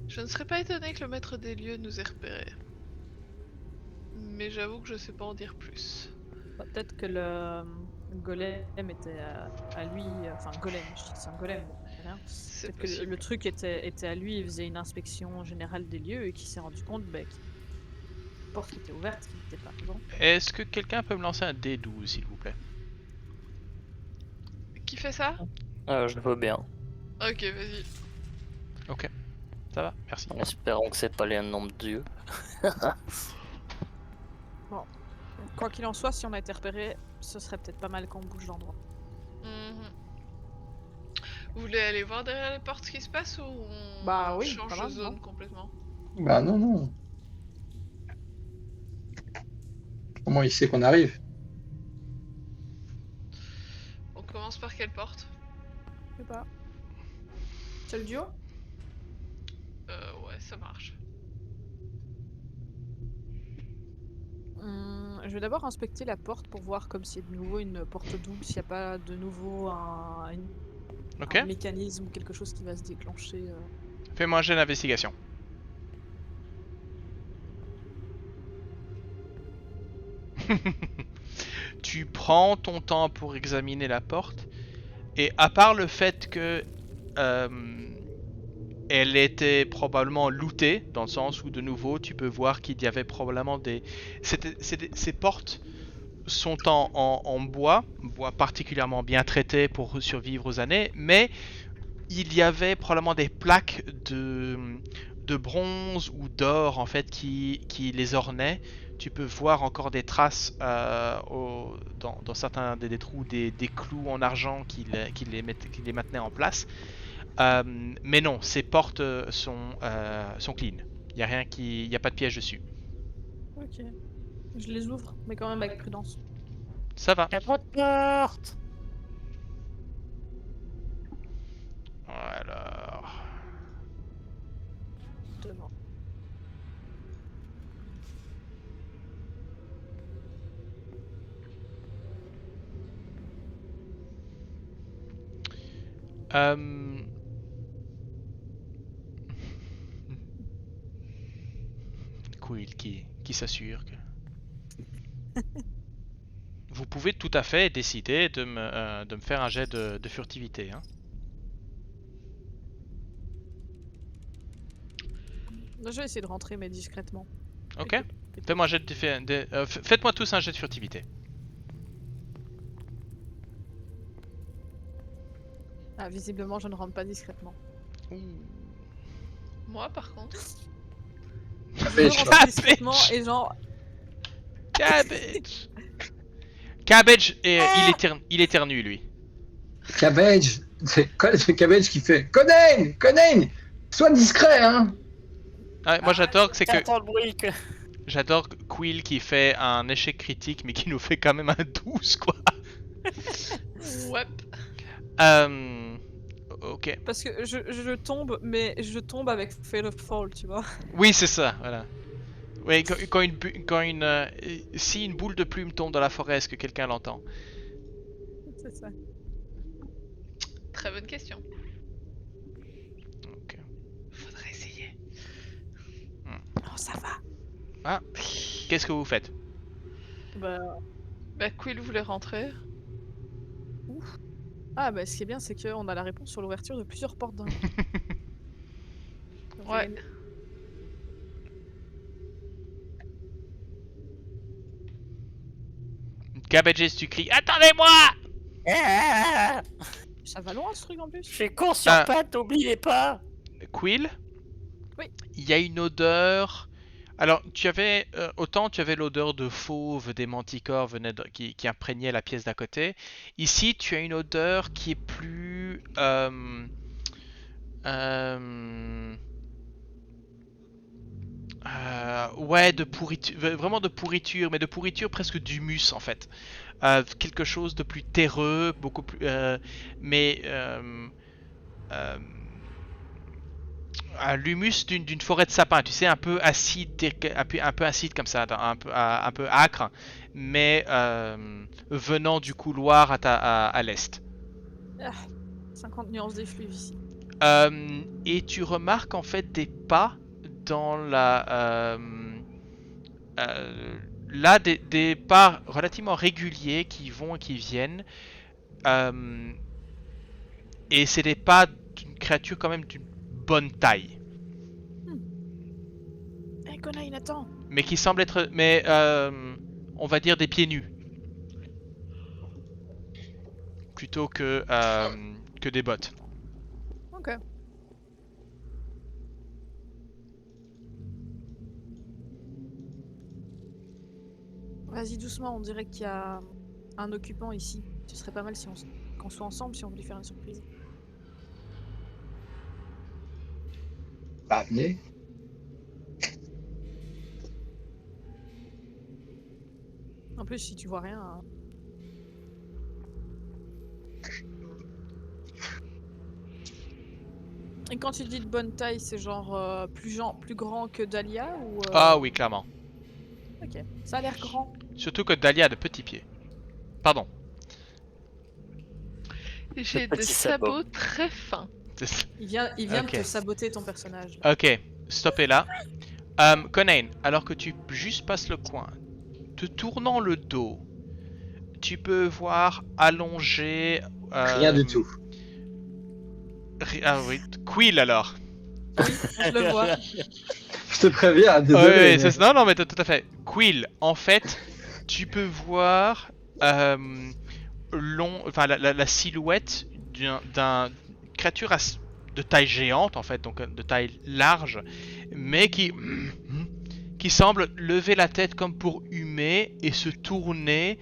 je ne serais pas étonné que le maître des lieux nous ait repérés. Mais j'avoue que je sais pas en dire plus. Bah, peut-être que le golem était à lui. Enfin, golem, je dis que c'est un golem, bon, c'est rien. C'est Peut-être que possible. le truc était à lui, il faisait une inspection générale des lieux et qu'il s'est rendu compte que la porte qui était ouverte, qu'il n'était pas dedans. Est-ce que quelqu'un peut me lancer un D12, s'il vous plaît? Qui fait ça? je le veux bien. Ok, vas-y. Ok, ça va, merci. En espérant que c'est pas les noms de Dieu. Quoi qu'il en soit, si on a été repéré, ce serait peut-être pas mal qu'on bouge d'endroit. Mhm. Vous voulez aller voir derrière les portes ce qui se passe ou on Bah oui, change quand de même, zone non complètement? Bah non, non. Comment il sait qu'on arrive? On commence par quelle porte? Je sais pas. C'est le duo? Ouais, ça marche. Je vais d'abord inspecter la porte pour voir comme s'il y a de nouveau une porte double, s'il n'y a pas de nouveau Ok, un mécanisme ou quelque chose qui va se déclencher. fais-moi un jet d'investigation. Tu prends ton temps pour examiner la porte, et à part le fait que euh, elle était probablement lootée, dans le sens où de nouveau tu peux voir qu'il y avait probablement des... Ces portes sont en bois particulièrement bien traité pour survivre aux années, mais il y avait probablement des plaques de bronze ou d'or en fait qui les ornaient. Tu peux voir encore des traces dans certains des trous, des clous en argent qui les maintenaient en place. Mais non, ces portes sont clean. Il y a pas de piège dessus. Ok. Je les ouvre, mais quand même avec prudence. Ça va. Y'a trop de portes! Alors, Devant. Euh, Quill qui s'assure que... Vous pouvez tout à fait décider de me faire un jet de furtivité. Hein. Je vais essayer de rentrer, mais discrètement. Ok. Écoute. Faites-moi un jet faites-moi tous un jet de furtivité. Ah, visiblement, je ne rentre pas discrètement. Moi, par contre. Je Cabbage. veux rentrer discrètement et genre... Cabbage. Cabbage, il éternue lui. Cabbage. C'est Cabbage qui fait Conan, Conan, sois discret, hein. Ah, moi j'adore que c'est que T'entends le bruit que... j'adore Quill qui fait un échec critique mais qui nous fait quand même un 12 quoi. Ouais. Ok. Parce que je tombe, mais je tombe avec Fail of Fall, tu vois. Oui c'est ça, voilà. Oui, si une boule de plume tombe dans la forêt, est-ce que quelqu'un l'entend? C'est ça. Très bonne question. Ok. Faudrait essayer. Non, ça va. Ah, qu'est-ce que vous faites? Bah, Quill voulait rentrer. Ah, bah, ce qui est bien, c'est qu'on a la réponse sur l'ouverture de plusieurs portes d'un coup. Ouais. Cabbages, tu cries attendez-moi! Ah, Ça va loin, ce truc, en plus. je suis con sur Ah. pattes, n'oubliez pas. Quill? Oui. Il y a une odeur. Alors, tu avais autant tu avais l'odeur de fauve des manticores qui imprégnait la pièce d'à côté. Ici, tu as une odeur qui est plus ouais, de pourriture, vraiment de pourriture, mais de pourriture presque d'humus en fait. Quelque chose de plus terreux, beaucoup plus, mais l'humus d'une forêt de sapin, tu sais, un peu acide, un peu acide comme ça, un peu acre, mais venant du couloir à l'est. 50 nuances d'effluves ici. Et tu remarques en fait des pas dans la... là, des pas relativement réguliers qui vont et qui viennent. Et c'est des pas d'une créature quand même d'une bonne taille. Hé, Conan, attends. Mais qui semble être... Mais on va dire des pieds nus. Plutôt que des bottes. Ok. Vas-y, doucement, on dirait qu'il y a un occupant ici. Ce serait pas mal si qu'on soit ensemble si on veut lui faire une surprise. Bah, venez. En plus, si tu vois rien... Et quand tu dis de bonne taille, c'est genre plus grand que Dahlia ou Ah oui, clairement. Ok, ça a l'air grand. Surtout que Dahlia a de petits pieds. Pardon. J'ai petit des sabot. sabots très fins. Il vient Ok. de te saboter ton personnage. Ok, stoppez là. Conan, alors que tu juste passes le coin, te tournant le dos, tu peux voir allongé... Rien du tout. Ah oui, Quill alors. Je le vois. Je te préviens, désolé. Ouais, non, non, mais tout à fait. Quill, en fait, tu peux voir la silhouette d'un créature de taille géante, en fait, donc de taille large, mais qui semble lever la tête comme pour humer et se tourner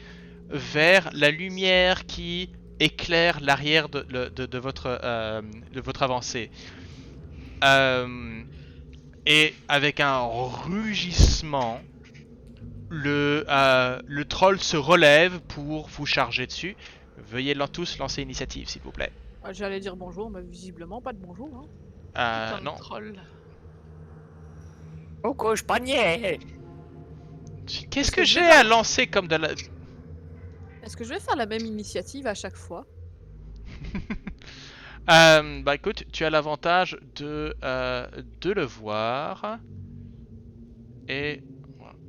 vers la lumière qui éclaire l'arrière de votre avancée. Et avec un rugissement, le troll se relève pour vous charger dessus. Veuillez tous lancer initiative, s'il vous plaît. J'allais dire bonjour, mais visiblement pas de bonjour. Hein. Putain de Non. troll. Coucou, je panier. Qu'est-ce que j'ai à lancer comme de la... Est-ce que je vais faire la même initiative à chaque fois? Bah écoute, tu as l'avantage de le voir. Et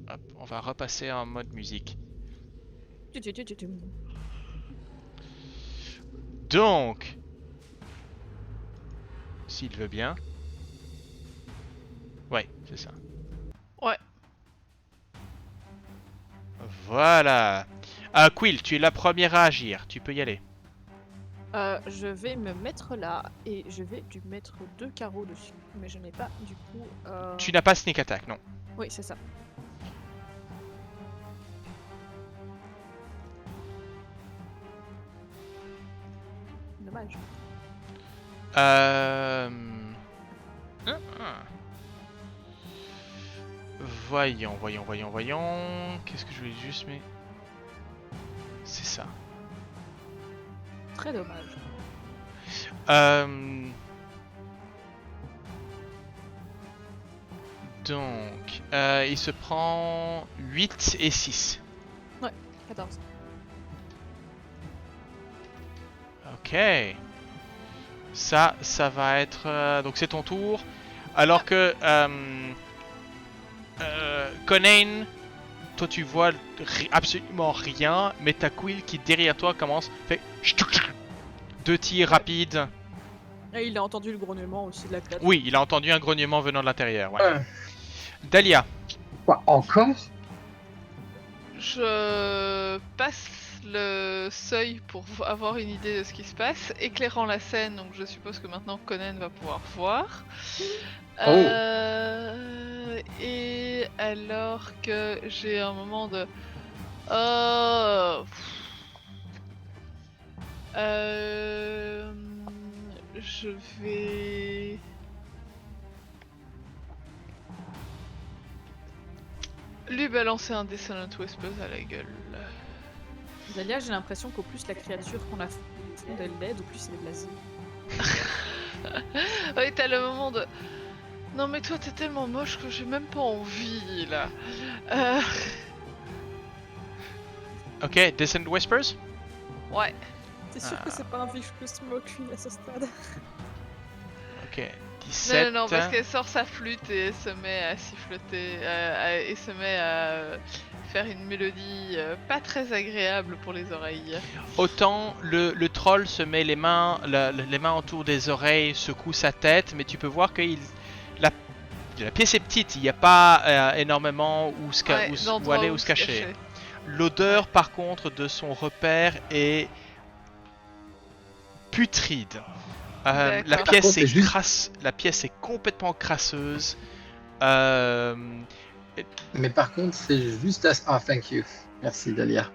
hop, on va repasser en mode musique. Donc, s'il veut bien. Ouais, c'est ça. Ouais. Voilà. Quill, tu es la première à agir. Tu peux y aller. Je vais me mettre là et je vais lui mettre 2 carreaux dessus. Mais je n'ai pas du coup. Tu n'as pas sneak attack, non. Oui, c'est ça. Dommage. Voyons. Qu'est-ce que je voulais juste, mais... C'est ça. Très dommage. Donc, il se prend 8 et 6. 14. Ok. Ça va être... donc c'est ton tour. Alors que... Conan, toi tu vois absolument rien, mais t'as Quill qui derrière toi commence... fait 2 tirs rapides. Et il a entendu le grognement aussi de la créature. Oui, il a entendu un grognement venant de l'intérieur. Ouais. Dahlia. Quoi, encore? Je passe le seuil pour avoir une idée de ce qui se passe, éclairant la scène, donc je suppose que maintenant Conan va pouvoir voir. Et alors que j'ai un moment de... je vais... lui balancer un Dissonant Whispers à la gueule. Dahlia, j'ai l'impression qu'au plus la créature qu'on a fond elle l'aide, au plus elle est blasée. Oui, t'as le moment de... Non mais toi t'es tellement moche que j'ai même pas envie là. Ok, Descent Whispers. Ouais. T'es sûr que c'est pas un vicious smoke lui à ce stade? Ok, 17. Non, parce qu'elle sort sa flûte et elle se met à siffloter, et se met à faire une mélodie pas très agréable pour les oreilles. Autant le troll se met les mains autour des oreilles, secoue sa tête, mais tu peux voir que la pièce est petite, il n'y a pas énormément où aller ou se cacher. L'odeur par contre de son repère est putride. La D'accord. pièce contre, est c'est juste- crasse, la pièce est complètement crasseuse. Mais par contre, c'est juste assez. Ah, thank you. Merci, Dahlia.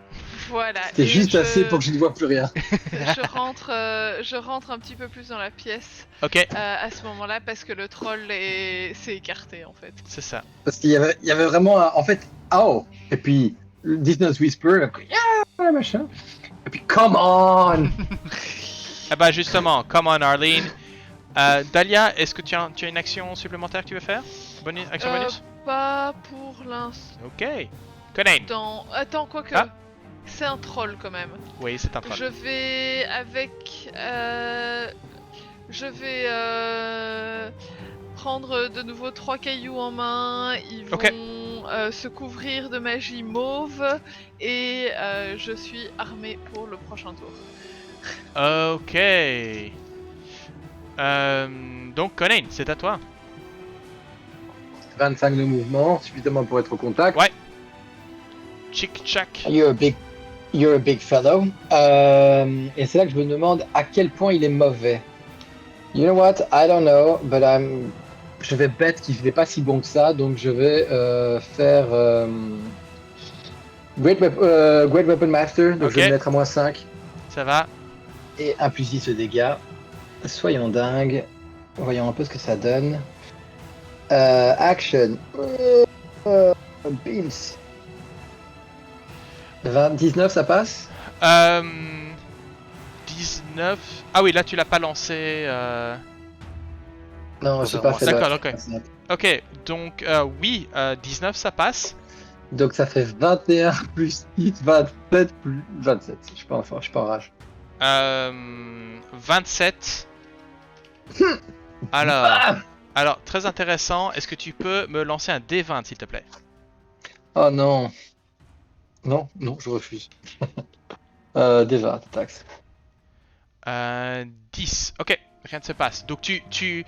Voilà. C'était et juste assez pour que je ne vois plus rien. je rentre un petit peu plus dans la pièce Ok, à ce moment-là parce que le troll s'est écarté en fait. c'est ça. Parce qu'il y avait vraiment. En fait, oh! Et puis, Disney's Whisper, yeah, machin. Et puis, come on! Ah bah justement, come on Arlene. Dahlia, est-ce que tu as une action supplémentaire que tu veux faire? Action bonus? Pas pour l'instant. Ok. Conan. Attends, quoique. Ah. C'est un troll quand même. Oui, c'est un troll. Je vais avec. Je vais prendre de nouveau 3 cailloux en main. Ils vont Ok. se couvrir de magie mauve. Et je suis armée pour le prochain tour. Ok. Donc Conan, c'est à toi. 25 de mouvement, suffisamment pour être au contact. Ouais. Chick-chack. You're a big fellow. Et c'est là que je me demande à quel point il est mauvais. You know what? I don't know, but je vais bet qu'il n'est pas si bon que ça, donc je vais faire Great Weapon Master, donc Ok. je vais le mettre à moins 5 Ça va. et 1 plus 10 de dégâts. Soyons dingues. Voyons un peu ce que ça donne. Action. Beams. 19, ça passe? 19. Ah oui, là tu l'as pas lancé. Non, j'ai pas fait D'accord, la- ok. Ok, donc oui, 19 ça passe. Donc ça fait 21 plus 10, 27 plus 27. Je suis pas en rage. 27. Alors, très intéressant. Est-ce que tu peux me lancer un D20, s'il te plaît? Oh non. Non, non, je refuse. Déjà, taxe. 10. Ok, rien ne se passe. Donc tu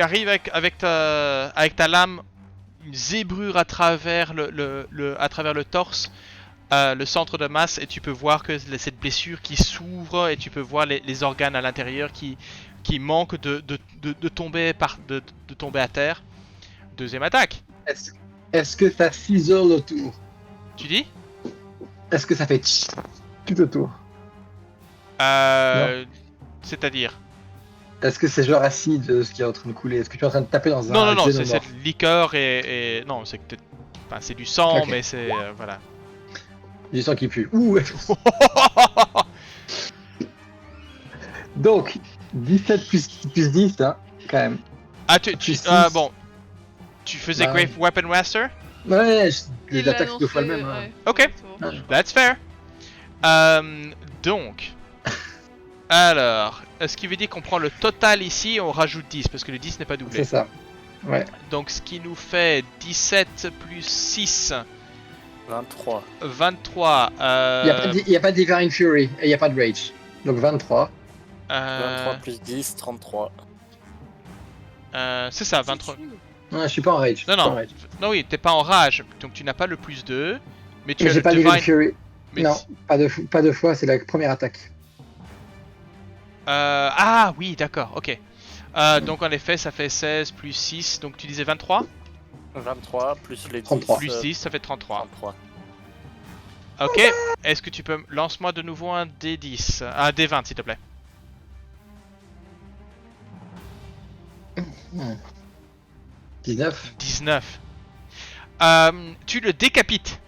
arrives avec ta lame, une zébrure à travers à travers le torse, le centre de masse, et tu peux voir que cette blessure qui s'ouvre, et tu peux voir les organes à l'intérieur qui manquent de tomber de tomber à terre. Deuxième attaque. Est-ce que ça s'isole autour? Tu dis? Est-ce que ça fait tch tout autour? C'est-à-dire? Est-ce que c'est genre acide ce qui est en train de couler? Est-ce que tu es en train de taper dans un Non, c'est xénomorphe? cette liqueur et non, c'est peut-être, enfin, c'est du sang, Ok. mais c'est voilà. Du sang qui pue. Ouh. Donc, 17 plus 10, hein, quand même. Ah, Plus six. bon, tu faisais Ouais. Great Weapon Master? Ouais, Il l'attaque l'a deux fois le annoncé, même. Hein. ouais, Ok. pour le tour. That's fair. Donc, alors, ce qui veut dire qu'on prend le total ici et on rajoute 10, parce que le 10 n'est pas doublé. C'est ça. Ouais. Donc, ce qui nous fait 17 plus 6, 23. 23. Il n'y a pas de Divine Fury et il n'y a pas de Rage. Donc 23. 23 plus 10, 33. C'est ça, 23. Non, je suis pas en Rage. Non, Je suis pas en non, rage. non, oui, t'es pas en rage, donc tu n'as pas le plus 2, mais tu Mais as j'ai le pas Divine Divine. Fury. Mais Non, pas deux fois, c'est la première attaque. ah oui, d'accord, ok. Donc en effet, ça fait 16 plus 6, donc tu disais 23? 23 plus les 10. 33. Plus 10, ça fait 33. 33. Ok, est-ce que tu peux... Lance-moi de nouveau un D10, un D20 s'il te plaît. 19. 19. Tu le décapites.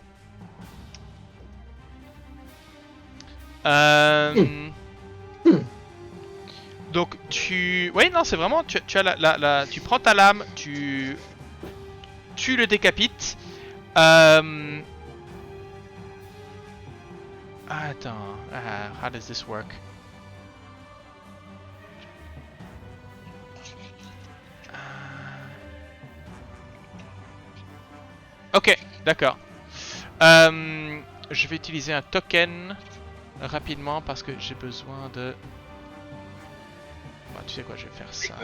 Donc tu... Oui, non, c'est vraiment... Tu as tu prends ta lame, tu le décapites. Attends, how does this work? Ok, d'accord. Je vais utiliser un token rapidement parce que j'ai besoin de... Bah, tu sais quoi, je vais faire ça.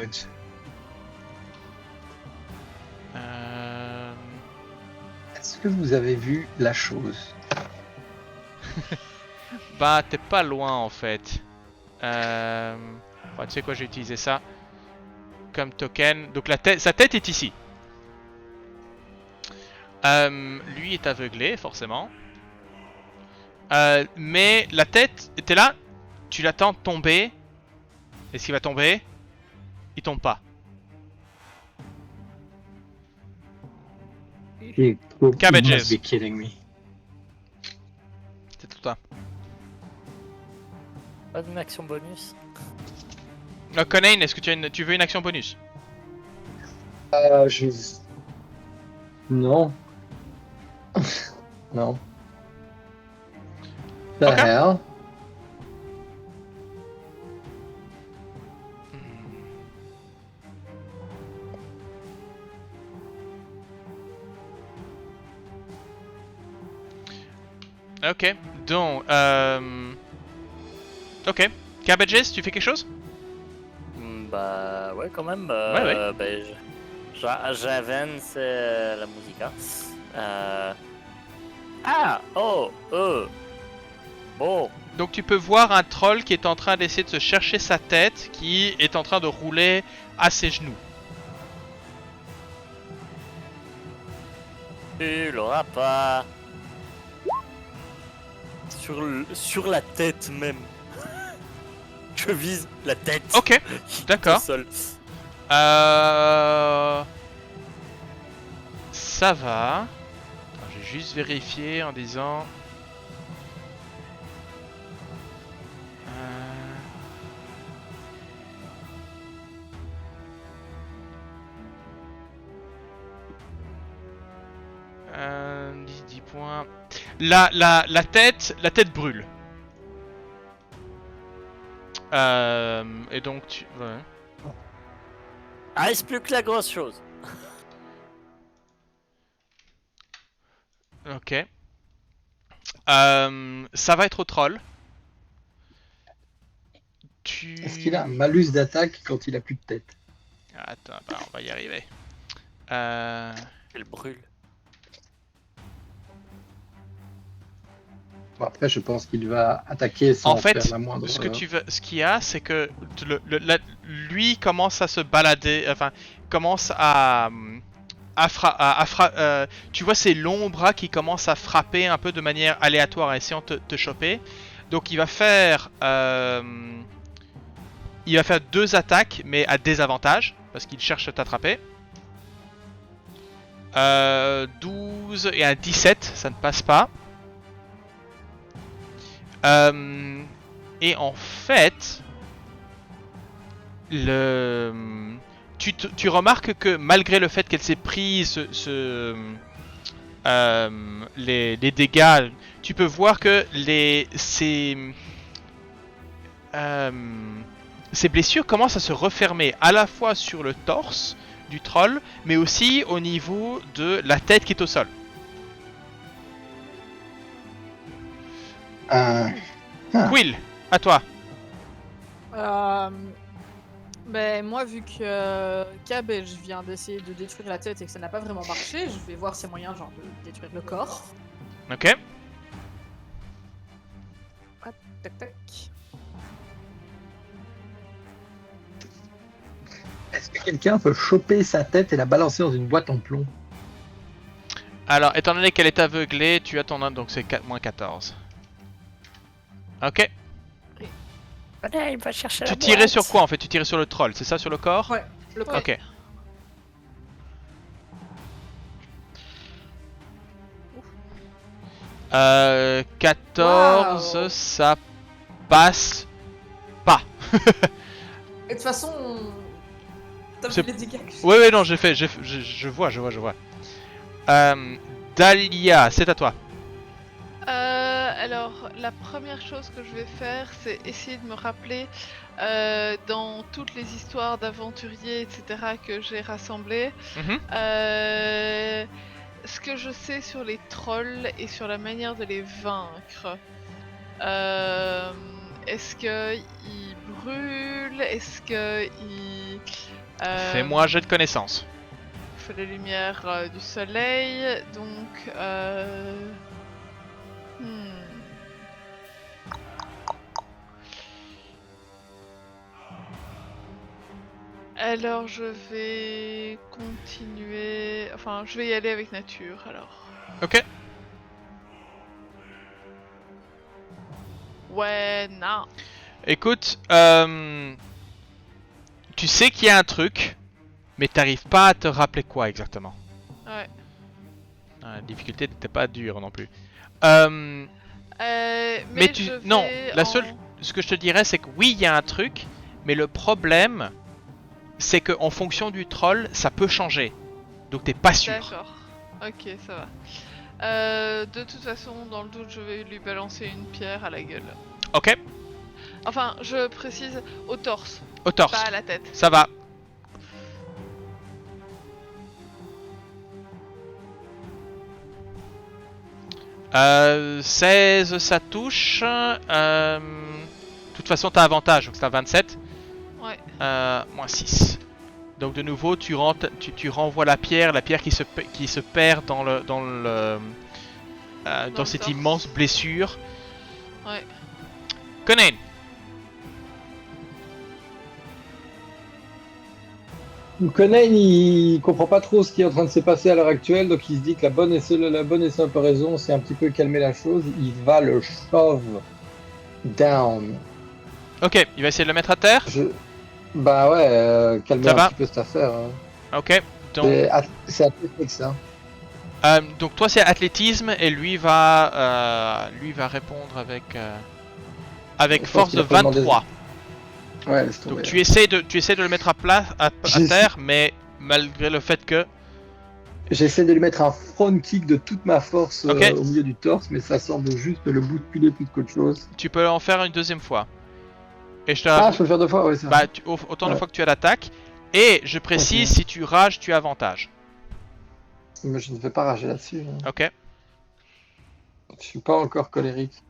Est-ce que vous avez vu la chose? Bah, t'es pas loin en fait. Bah, tu sais quoi, je vais utiliser ça comme token. Donc sa tête est ici. Lui est aveuglé, forcément. Mais la tête était là. Tu l'attends tomber. Est-ce qu'il va tomber? Il tombe pas. Cabbages. You must be kidding me. C'est tout ça. Pas d'une action bonus. Conan, est-ce que tu veux une action bonus? Je... Non. Non. The Ok. hell? Ok, donc... Ok. Cabbages, tu fais quelque chose? Bah ouais quand même. Ouais. Ben, j'avance la musique. Ah oh bon. Donc tu peux voir un troll qui est en train d'essayer de se chercher sa tête, qui est en train de rouler à ses genoux. Tu l'auras pas. Sur la tête même. Je vise la tête. Ok, d'accord. Tout seul. Ça va. Attends, je vais juste vérifier en disant... Euh... 10 points. La tête brûle. Et donc tu... Ouais. Ah, reste plus que la grosse chose. Ok. Ça va être au troll. Est-ce qu'il a un malus d'attaque quand il a plus de tête? Attends, bah, on va y arriver. Elle brûle. Bon, après, je pense qu'il va attaquer sans En fait, faire la moindre. ce qu'il y a, c'est que lui commence à se balader, enfin, commence tu vois ses longs bras qui commencent à frapper un peu de manière aléatoire, essayant de te choper. Donc il va faire 2 attaques, mais à désavantage, parce qu'il cherche à t'attraper. 12 et un 17, ça ne passe pas. Et en fait, tu remarques que malgré le fait qu'elle s'est pris les dégâts, tu peux voir que ses blessures commencent à se refermer à la fois sur le torse du troll, mais aussi au niveau de la tête qui est au sol. Quill, à toi. Ben moi, vu que Cabbage vient d'essayer de détruire la tête et que ça n'a pas vraiment marché, je vais voir ses moyens genre de détruire le corps. Ok. Hop, tac tac. Est-ce que quelqu'un peut choper sa tête et la balancer dans une boîte en plomb? Alors, étant donné qu'elle est aveuglée, tu as ton inde, donc c'est 4 moins 14. Ok. Allez, il va chercher Tu tirais sur quoi en fait? Tu tirais sur le troll, c'est ça, sur le corps? Ouais, le corps. Ok. Euh, 14, Wow. ça passe pas. Et de toute façon, t'as vu C'est- les dégâts que j'ai. Ouais, non, je vois. Dahlia, c'est à toi. Alors, la première chose que je vais faire, c'est essayer de me rappeler dans toutes les histoires d'aventuriers, etc., que j'ai rassemblées, Mhm. ce que je sais sur les trolls et sur la manière de les vaincre. Est-ce qu'ils brûlent? Est-ce qu'ils... Fais-moi un jet de connaissance. fait la lumière du soleil, donc... Alors je vais continuer... Enfin, je vais y aller avec nature, alors. Ok. Ouais, non. Écoute, tu sais qu'il y a un truc, mais t'arrives pas à te rappeler quoi exactement. Ouais. La difficulté n'était pas dure non plus. Mais tu... je Non, vais la seule... Ce que je te dirais, c'est que oui, il y a un truc, mais le problème, c'est que en fonction du troll, ça peut changer. Donc t'es pas sûr. D'accord. Ok, ça va. De toute façon, dans le doute, je vais lui balancer une pierre à la gueule. Ok, Enfin, je précise au torse, au torse. pas à la tête. Ça va. Euh, 16, ça touche. De toute façon, t'as avantage, donc c'est à 27. Ouais. Moins 6. Donc de nouveau, tu renvoies la pierre qui se perd dans cette torse. immense blessure. Ouais. Conan. Conan, il comprend pas trop ce qui est en train de se passer à l'heure actuelle, donc il se dit que la bonne et simple raison, c'est un petit peu calmer la chose. Il va le shove down. Ok, il va essayer de le mettre à terre. Bah ouais, calmer Ça un va. petit peu cette affaire. Hein. Ok. Donc, C'est athlétique ça. donc toi c'est athlétisme et lui va répondre avec Je pense force qu'il de a pas demandé 23. Ouais, laisse tomber. Donc tu essaies de le mettre à terre, mais malgré le fait que... J'essaie de lui mettre un front kick de toute ma force Ok. au milieu du torse, mais ça semble juste le bousculer plus qu'autre chose. Tu peux en faire une deuxième fois. Et je te Ah, je peux le faire 2 fois, oui, ça. bah, autant de Ouais. fois que tu as l'attaque. Et je précise, Ok. si tu rages, tu as avantage. Mais je ne vais pas rager là-dessus. Ok. Je suis pas encore colérique.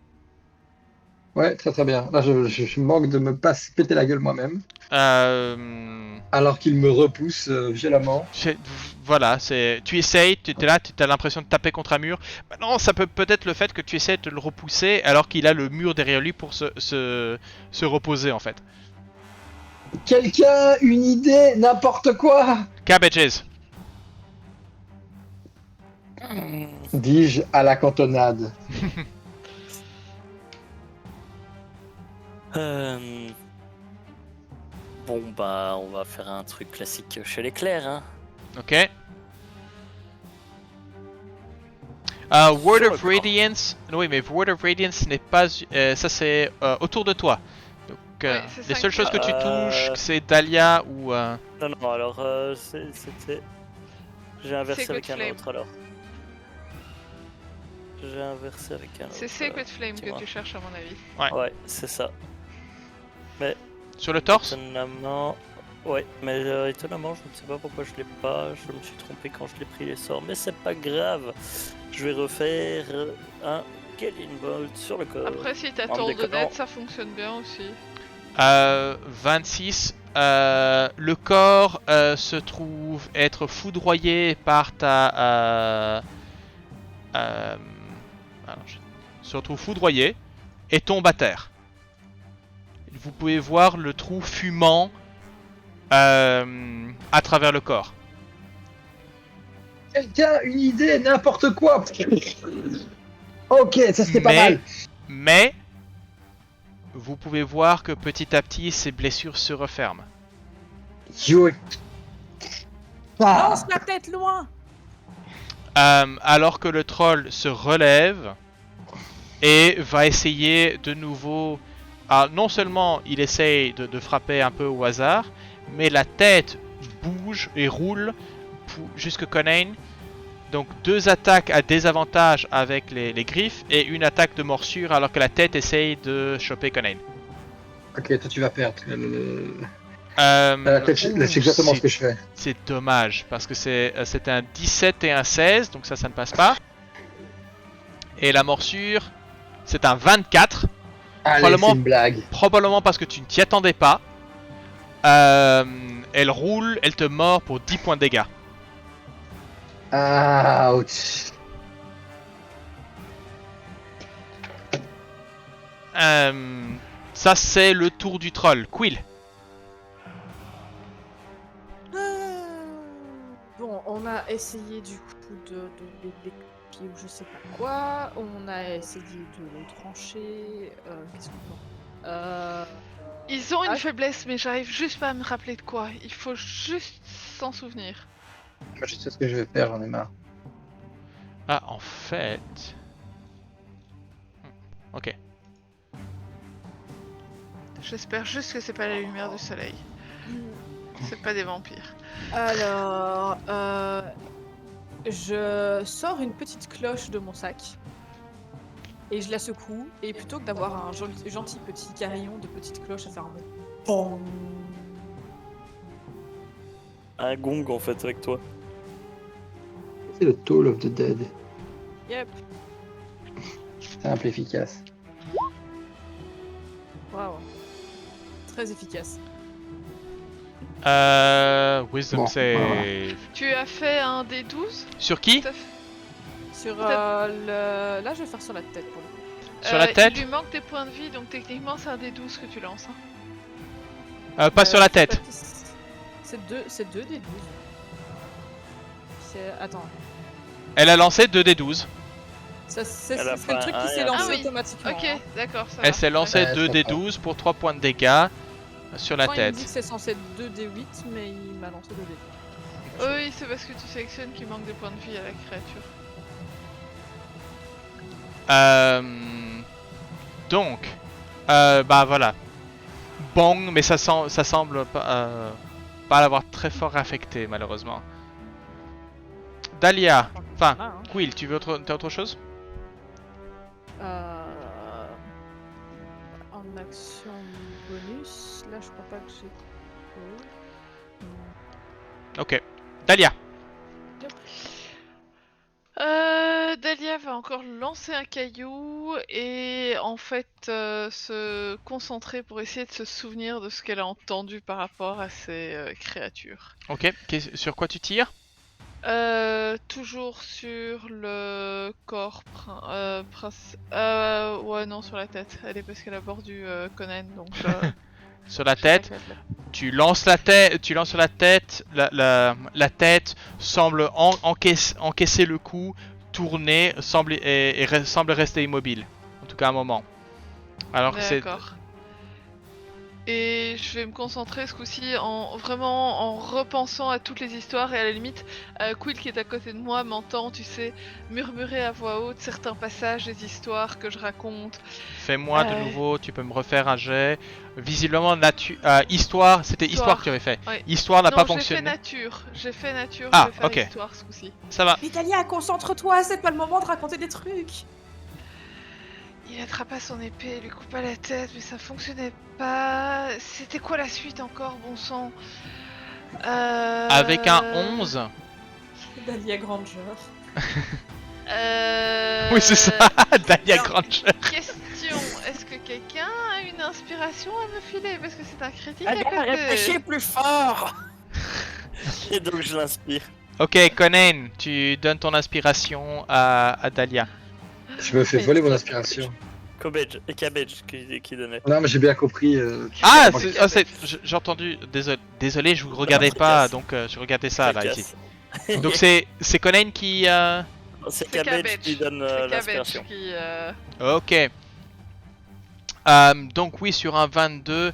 Ouais, très très bien. Là, je manque de me pas se péter la gueule moi-même, Euh, alors qu'il me repousse violemment. c'est- voilà, tu essayes, tu es là, tu as l'impression de taper contre un mur. Maintenant, ça peut peut-être le fait que tu essaies de le repousser alors qu'il a le mur derrière lui pour se reposer en fait. Quelqu'un, une idée, n'importe quoi Cabbages. dis-je à la cantonade. Bon bah on va faire un truc classique chez l'éclair hein. Ok. Word Sur of le corps. Radiance. Oui, mais Word of Radiance n'est pas. Ça, c'est autour de toi. Donc, Ouais, c'est les 5 seules choses que tu Euh, touches, c'est Dahlia ou. Non alors c'était... J'ai inversé Sacred avec un Flame. autre alors. J'ai inversé avec un autre. C'est Sacred Flame que dis-moi. tu cherches à mon avis. Ouais c'est ça. Sur le torse. Étonnamment... Ouais, mais étonnamment, je ne sais pas pourquoi je l'ai pas. Je me suis trompé quand je l'ai pris les sorts, mais c'est pas grave. Je vais refaire un Killing Bolt sur le corps. Après, si t'as en Toll de déconnant. Dead, ça fonctionne bien aussi. 26. Le corps se trouve être foudroyé par ta. Alors, se retrouve foudroyé et tombe à terre. Vous pouvez voir le trou fumant à travers le corps. Quelqu'un, une idée, n'importe quoi Ok, ça c'était pas mal. Mais vous pouvez voir que petit à petit ses blessures se referment. Yo. Ah. Lance la tête loin. Alors que le troll se relève et va essayer de nouveau. Non seulement il essaye de frapper un peu au hasard, mais la tête bouge et roule jusque Conan. Donc 2 attaques à désavantage avec les griffes et une attaque de morsure alors que la tête essaye de choper Conan. Ok, toi tu vas perdre. Euh, C'est exactement ce que je fais. C'est dommage parce que c'est un 17 et un 16, donc ça ne passe pas. Et la morsure, c'est un 24, Allez, Probablement- c'est une blague. probablement parce que tu ne t'y attendais pas. Elle roule, elle te mord pour 10 points de dégâts. Ouch. Ça c'est le tour du troll. Quill. Bon, on a essayé du coup de l'épier ou je sais pas quoi. On a essayé de le trancher. Qu'est-ce qu'on Ils ont une Ah. faiblesse, mais j'arrive juste pas à me rappeler de quoi. Il faut juste s'en souvenir. Moi je sais ce que je vais faire, j'en ai marre. Ah, en fait. Ok. J'espère juste que c'est pas la lumière du soleil. C'est pas des vampires. Alors, je sors une petite cloche de mon sac et je la secoue. Et plutôt que d'avoir un gentil petit carillon de petites cloches à faire un bon. Un gong en fait avec toi. C'est le Toll of the Dead. Yep. Simple, efficace. Waouh. Très efficace. Wisdom Bon, save. Tu as fait un D12 Sur qui? tout à fait. Sur le. Là, je vais faire sur la tête pour le coup. Sur la tête? Il lui manque des points de vie, donc techniquement c'est un D12 que tu lances. Hein. Pas sur la tête. C'est 2 des 12. Attends. Elle a lancé 2d12. C'est Elle a le pas truc un qui s'est et un lancé Ah oui. automatiquement. Ok, hein. d'accord, ça Elle va. s'est lancée Ouais, je 2d12 pour 3 points de dégâts sur la Enfin, il me tête. dit que c'est censé être 2d8, mais il m'a lancé 2d8. Oui, c'est parce que tu sélectionnes qu'il manque des points de vie à la créature. Donc, bah voilà. Bong, mais ça semble pas l'avoir très fort affecté malheureusement. Dahlia, enfin, Voilà, hein. Quill, t'as autre chose? En action bonus. Là, je crois pas que j'ai. Ok. Dahlia. Dahlia va encore lancer un caillou et en fait se concentrer pour essayer de se souvenir de ce qu'elle a entendu par rapport à ces créatures. Ok. Sur quoi tu tires? Toujours sur le corps ouais non, sur la tête. Elle est parce qu'elle a mordu Conan, donc Sur la sur tête. là. Tu lances la tête, tu lances sur la tête, la tête semble encaisser le coup, tourner, semble rester immobile. En tout cas un moment. Alors que c'est... D'accord. Et je vais me concentrer ce coup-ci en repensant à toutes les histoires et à la limite, Quill qui est à côté de moi m'entend, tu sais, murmurer à voix haute certains passages des histoires que je raconte. Fais-moi de nouveau, tu peux me refaire un jet. Visiblement, histoire, c'était histoire que tu avais fait. Oui. Histoire n'a Non, pas j'ai fait fonctionné. nature, Ah, je vais faire ok. histoire ce coup-ci. Ça va. Mais Dahlia, concentre-toi, c'est pas le moment de raconter des trucs. Il attrapa son épée et lui coupa la tête, mais ça fonctionnait pas. C'était quoi la suite encore, bon sang? Avec un 11. Dahlia Granger. Oui, c'est ça. Dahlia alors, Granger. Question, est-ce que quelqu'un a une inspiration à me filer? Parce que c'est un critique à Allez, côté. réfléchis plus fort. Et donc je l'inspire. Ok, Conan, tu donnes ton inspiration à Dahlia. Je me fais voler mon inspiration. Cabbage qui donnait. Non, mais j'ai bien compris. Ah, Moi, j'ai entendu. Désolé, je vous regardais pas, donc je regardais ça là ici. Casse. Donc c'est Conan qui. C'est C'est Cabbage qui donne C'est Cabbage l'inspiration. qui. Ok. Donc oui, sur un 22,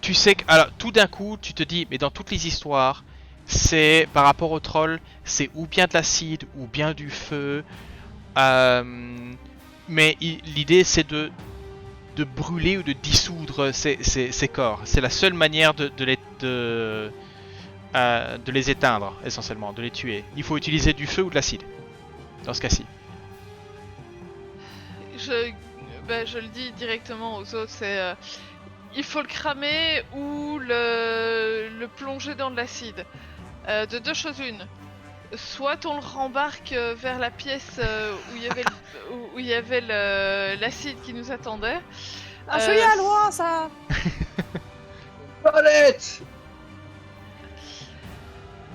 tu sais que, alors tout d'un coup, tu te dis, mais dans toutes les histoires, c'est par rapport au troll, c'est ou bien de l'acide ou bien du feu. Mais l'idée, c'est de brûler ou de dissoudre ces corps. C'est la seule manière de les éteindre, essentiellement, de les tuer. Il faut utiliser du feu ou de l'acide, dans ce cas-ci. Je le dis directement aux autres, c'est il faut le cramer ou le plonger dans de l'acide. De deux choses une. Soit on le rembarque vers la pièce où il y avait l'acide qui nous attendait. Ah, je suis à loin, ça. Paulette.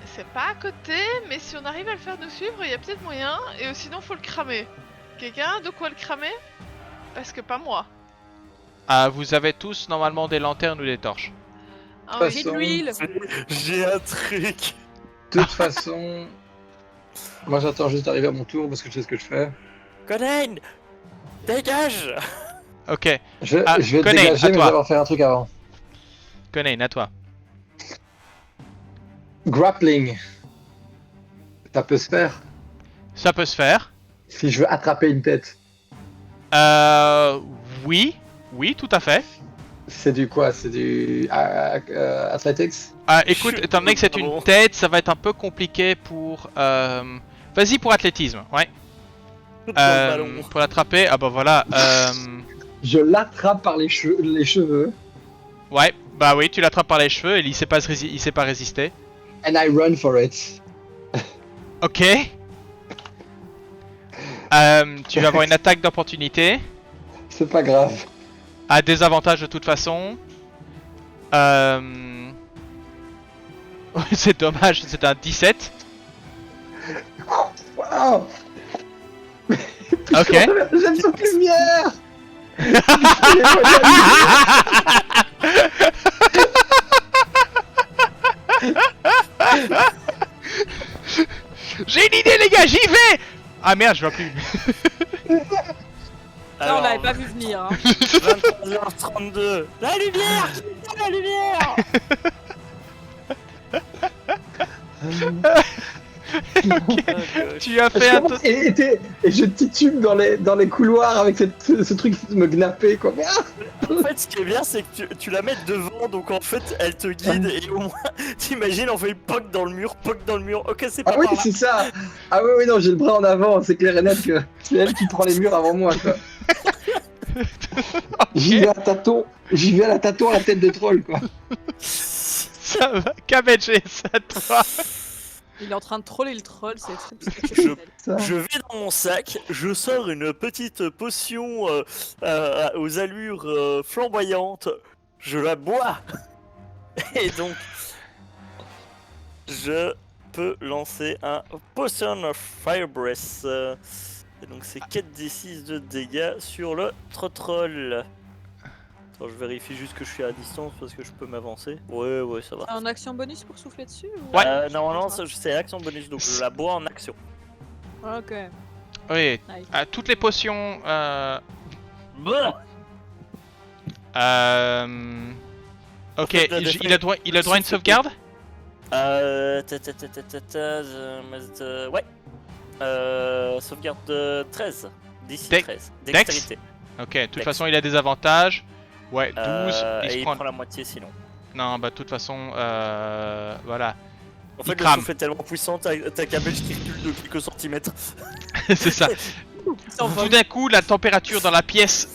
C'est pas à côté, mais si on arrive à le faire nous suivre, il y a peut-être moyen. Et sinon, faut le cramer. Quelqu'un a de quoi le cramer? Parce que pas moi. Vous avez tous normalement des lanternes ou des torches. Ah De oui. toute J'ai de l'huile. J'ai un truc. De toute façon, moi j'attends juste d'arriver à mon tour parce que je sais ce que je fais. Conan, dégage. Ok, Je Ah, vais te Conan, dégager, à mais toi. j'avais faire un truc avant. Conan, à toi. Grappling. Ça peut se faire Ça peut se faire. si je veux attraper une tête. Oui, tout à fait. C'est du quoi? C'est du athletics? Écoute, étant donné que c'est une tête, ça va être un peu compliqué pour... Vas-y pour athlétisme, ouais. Dans le ballon. Pour l'attraper, ah bah voilà. Je l'attrape par les cheveux Ouais, bah oui, tu l'attrapes par les cheveux et il sait pas résister. and I run for it. Ok. Tu vas avoir une attaque d'opportunité. C'est pas grave. À désavantage de toute façon. C'est dommage, c'est un 17. Wow. Ok. J'aime cette lumière. J'ai une idée les gars, j'y vais. Ah merde, je vois plus. Non, on l'avait pas vu venir. Hein. 23h32. La lumière. La lumière. Tu as fait un... Et je titube dans les couloirs avec ce truc de me gnapper quoi. En fait, ce qui est bien, c'est que tu la mets devant, donc en fait, elle te guide et au moins, t'imagines, on fait poc dans le mur, ok, c'est pas Ah oui, par là. c'est ça. Ah oui, non, j'ai le bras en avant, c'est clair et net que c'est elle qui prend les murs avant moi quoi. J'y vais à tâtons, à la tête de troll, quoi. Ça va, Cabbage, c'est à toi. Il est en train de troller le troll, c'est Je, exceptionnel. Ça. je vais dans mon sac, je sors une petite potion aux allures flamboyantes, je la bois et donc je peux lancer un Potion of Fire Breath. Et donc c'est 4d6 de dégâts sur le troll. Attends, je vérifie juste que je suis à distance parce que je peux m'avancer. Ouais, ça va. T'as un action bonus pour souffler dessus ou... Ouais. Normalement, c'est action bonus, donc je la bois en action. Ok. Oui, Nice. toutes les potions. Ok, fait, la il a droit à une sauvegarde. Ouais. Sauvegarde de 13. D'ici Dex- 13. Dex Dextérité. Ok, de toute Dex. façon, il a des avantages. Ouais, 12. Et il il se prend... prend la moitié sinon. Non, bah, de toute façon, voilà. En Il fait, le crame. souffle est tellement puissant, t'as Cabbage qui recule de quelques centimètres. C'est ça. Il s'envole. Tout d'un coup, la température dans la pièce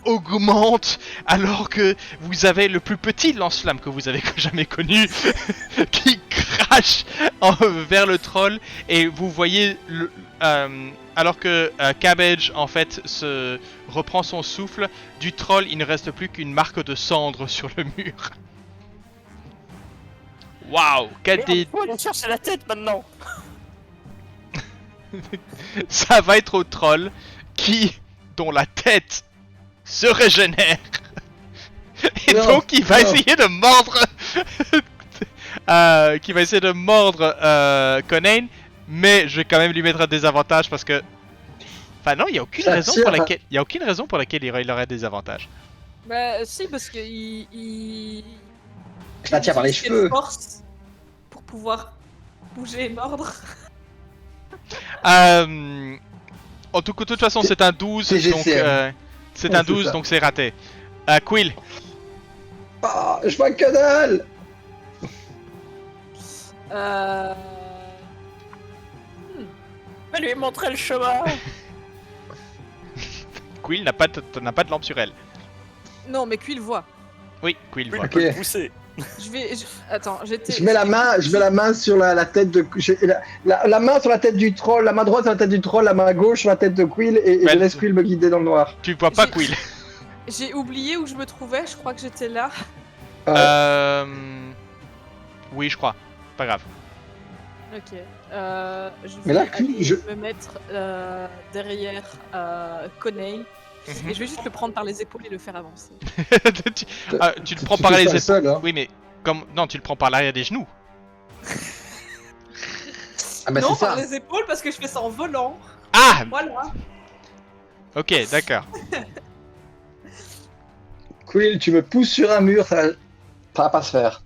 augmente alors que vous avez le plus petit lance-flamme que vous avez jamais connu qui crache vers le troll et vous voyez alors que Cabbage en fait se reprend son souffle, du troll il ne reste plus qu'une marque de cendre sur le mur. Waouh, Faut aller chercher la tête maintenant. ça va être au troll dont la tête se régénère. Et Non, donc il va non. essayer de mordre Conan, mais je vais quand même lui mettre un désavantage parce que enfin non, il y a aucune Ça raison tire, pour hein. laquelle il aurait des avantages. Bah si, parce que il... Je la tiens par les utilise cheveux. cette force pour pouvoir bouger et mordre. En tout cas, de toute façon, c'est un 12 TGCM. donc c'est Ouais, un c'est 12 ça. donc c'est raté. Quill, Ah, je vois que dalle. Va lui montrer le chemin. Quill n'a pas de lampe sur elle. Non, mais Quill voit. Oui, Quill Oui, voit. il peut le Ok. pousser. Attends, j'étais... Je mets la main sur la tête de. La main sur la tête du troll, la main droite sur la tête du troll, la main gauche sur la tête de Quill et Ouais. je laisse Quill me guider dans le noir. Tu vois pas J'ai- Quill. J'ai oublié où je me trouvais, je crois que j'étais là. Oui, je crois. Pas grave. Ok. Je vais Mais là, aller je- me mettre derrière Conan. Mhm. Et je vais juste le prendre par les épaules et le faire avancer. tu le prends par fais les ça épaules. seul, hein. Oui, mais non, tu le prends par l'arrière des genoux. Ah bah non, c'est par ça. les épaules parce que je fais ça en volant. Ah, Voilà. ok, d'accord. Quill, tu me pousses sur un mur, ça va pas se faire.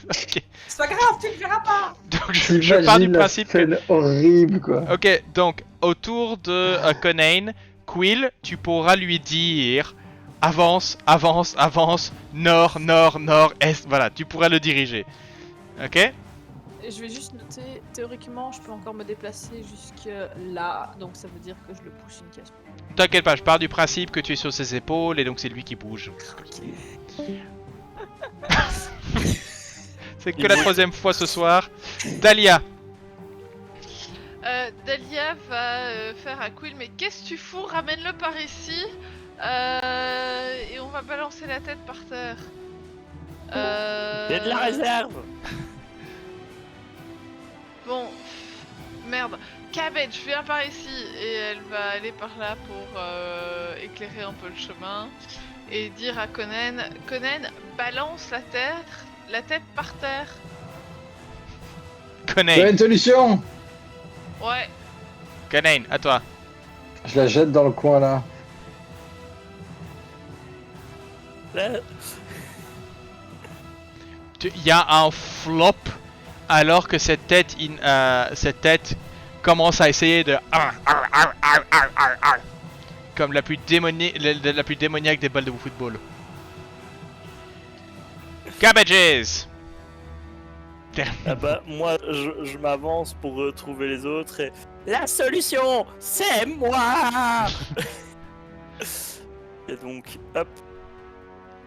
Ok. C'est pas grave, tu le verras pas. Donc je pars du T'imagines la principe que. scène horrible quoi. Ok, donc autour de Conan, Quill, tu pourras lui dire avance, avance, avance, nord, nord, nord, est. Voilà, tu pourras le diriger. Ok? Et je vais juste noter, théoriquement, je peux encore me déplacer jusque là. Donc ça veut dire que je le pousse une case. T'inquiète pas, je pars du principe que tu es sur ses épaules et donc c'est lui qui bouge. C'est que la troisième fois ce soir. Dahlia, Dahlia va faire à Quill, mais qu'est-ce que tu fous? Ramène-le par ici. Et on va balancer la tête par terre. Il y a de la réserve. Bon, merde. Cabbage, viens par ici. Et elle va aller par là pour éclairer un peu le chemin. Et dire à Conan, Conan, balance la tête par terre. J'ai Conan, une solution. Ouais. Conan, à toi. Je la jette dans le coin là. Là, Il y a un flop alors que cette tête commence à essayer de comme la plus démoniaque des balles de football. Cabbages. ah bah, moi, je m'avance pour trouver les autres et... La solution, c'est moi. Et donc, hop,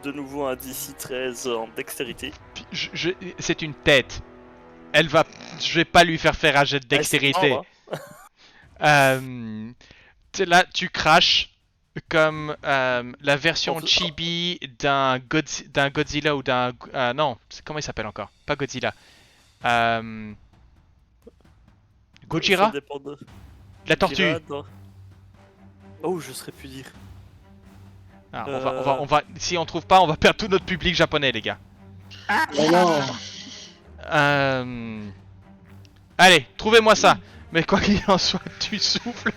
de nouveau un DC 13 en dextérité. C'est une tête. Je vais pas lui faire un jet de dextérité. Là, tu craches comme la version chibi d'un Godzilla ou d'un... non, comment il s'appelle encore? Pas Godzilla. Gojira? Ça dépend de... La tortue. Oh, je saurais plus dire. Ah, on va, si on trouve pas, on va perdre tout notre public japonais, les gars. Mais non. Allez, trouvez-moi ça. Mais quoi qu'il en soit, tu souffles.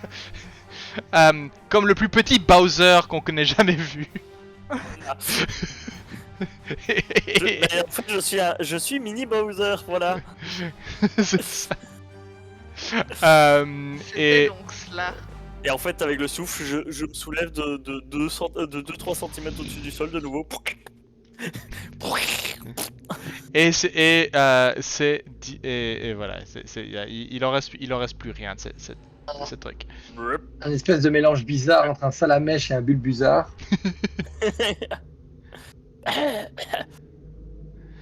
Comme le plus petit Bowser qu'on connaît jamais vu. Mais en fait, je suis mini Bowser, voilà. C'est ça. C'était Et donc cela. Et en fait, avec le souffle, je me soulève de 2-3 cm au-dessus du sol de nouveau. et voilà, il en reste plus rien de ce truc. Un espèce de mélange bizarre entre un salamèche et un bulbuzard.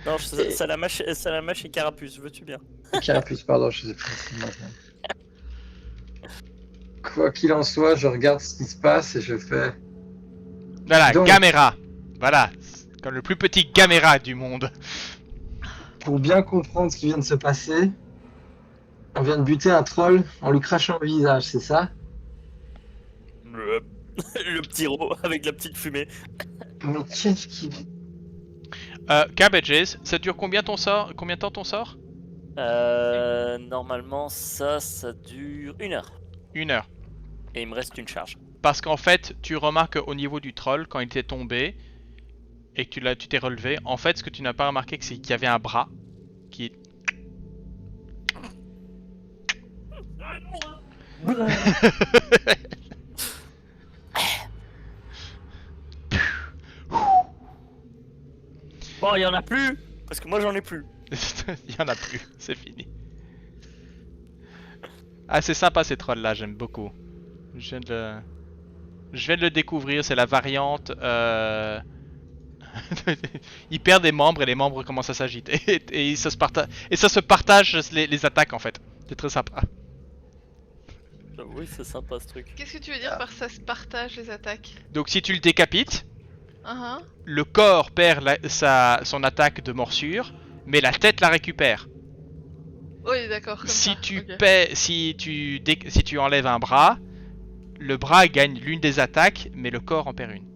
Non, salamèche et carapuce, veux-tu bien? Carapuce, pardon, je sais plus. Quoi qu'il en soit, je regarde ce qui se passe et je fais... Voilà, Donc- Gamera. Voilà, comme le plus petit Gamera du monde. Pour bien comprendre ce qui vient de se passer, on vient de buter un troll en lui crachant le visage, c'est ça? Le petit robot avec la petite fumée. Mais qu'est-ce qui... Cabbages, ça dure combien de temps ton sort? Normalement, ça dure 1 heure. 1 heure. Et il me reste une charge. Parce qu'en fait, tu remarques au niveau du troll, quand il était tombé, et que tu t'es relevé, en fait, ce que tu n'as pas remarqué, c'est qu'il y avait un bras qui... Bon, il y en a plus. Parce que moi, j'en ai plus. Il y en a plus, c'est fini. Ah, c'est sympa ces trolls là, j'aime beaucoup. Je viens de le découvrir, c'est la variante. Il perd des membres et les membres commencent à s'agiter. Et ça se partage les attaques en fait. C'est très sympa. Oui, c'est sympa ce truc. Qu'est-ce que tu veux dire par ça se partage les attaques? Donc si tu le décapites, Uh-huh. le corps perd son attaque de morsure, mais la tête la récupère. Oui, d'accord. comme Si ça, tu ok. si tu enlèves un bras, le bras gagne l'une des attaques, mais le corps en perd une.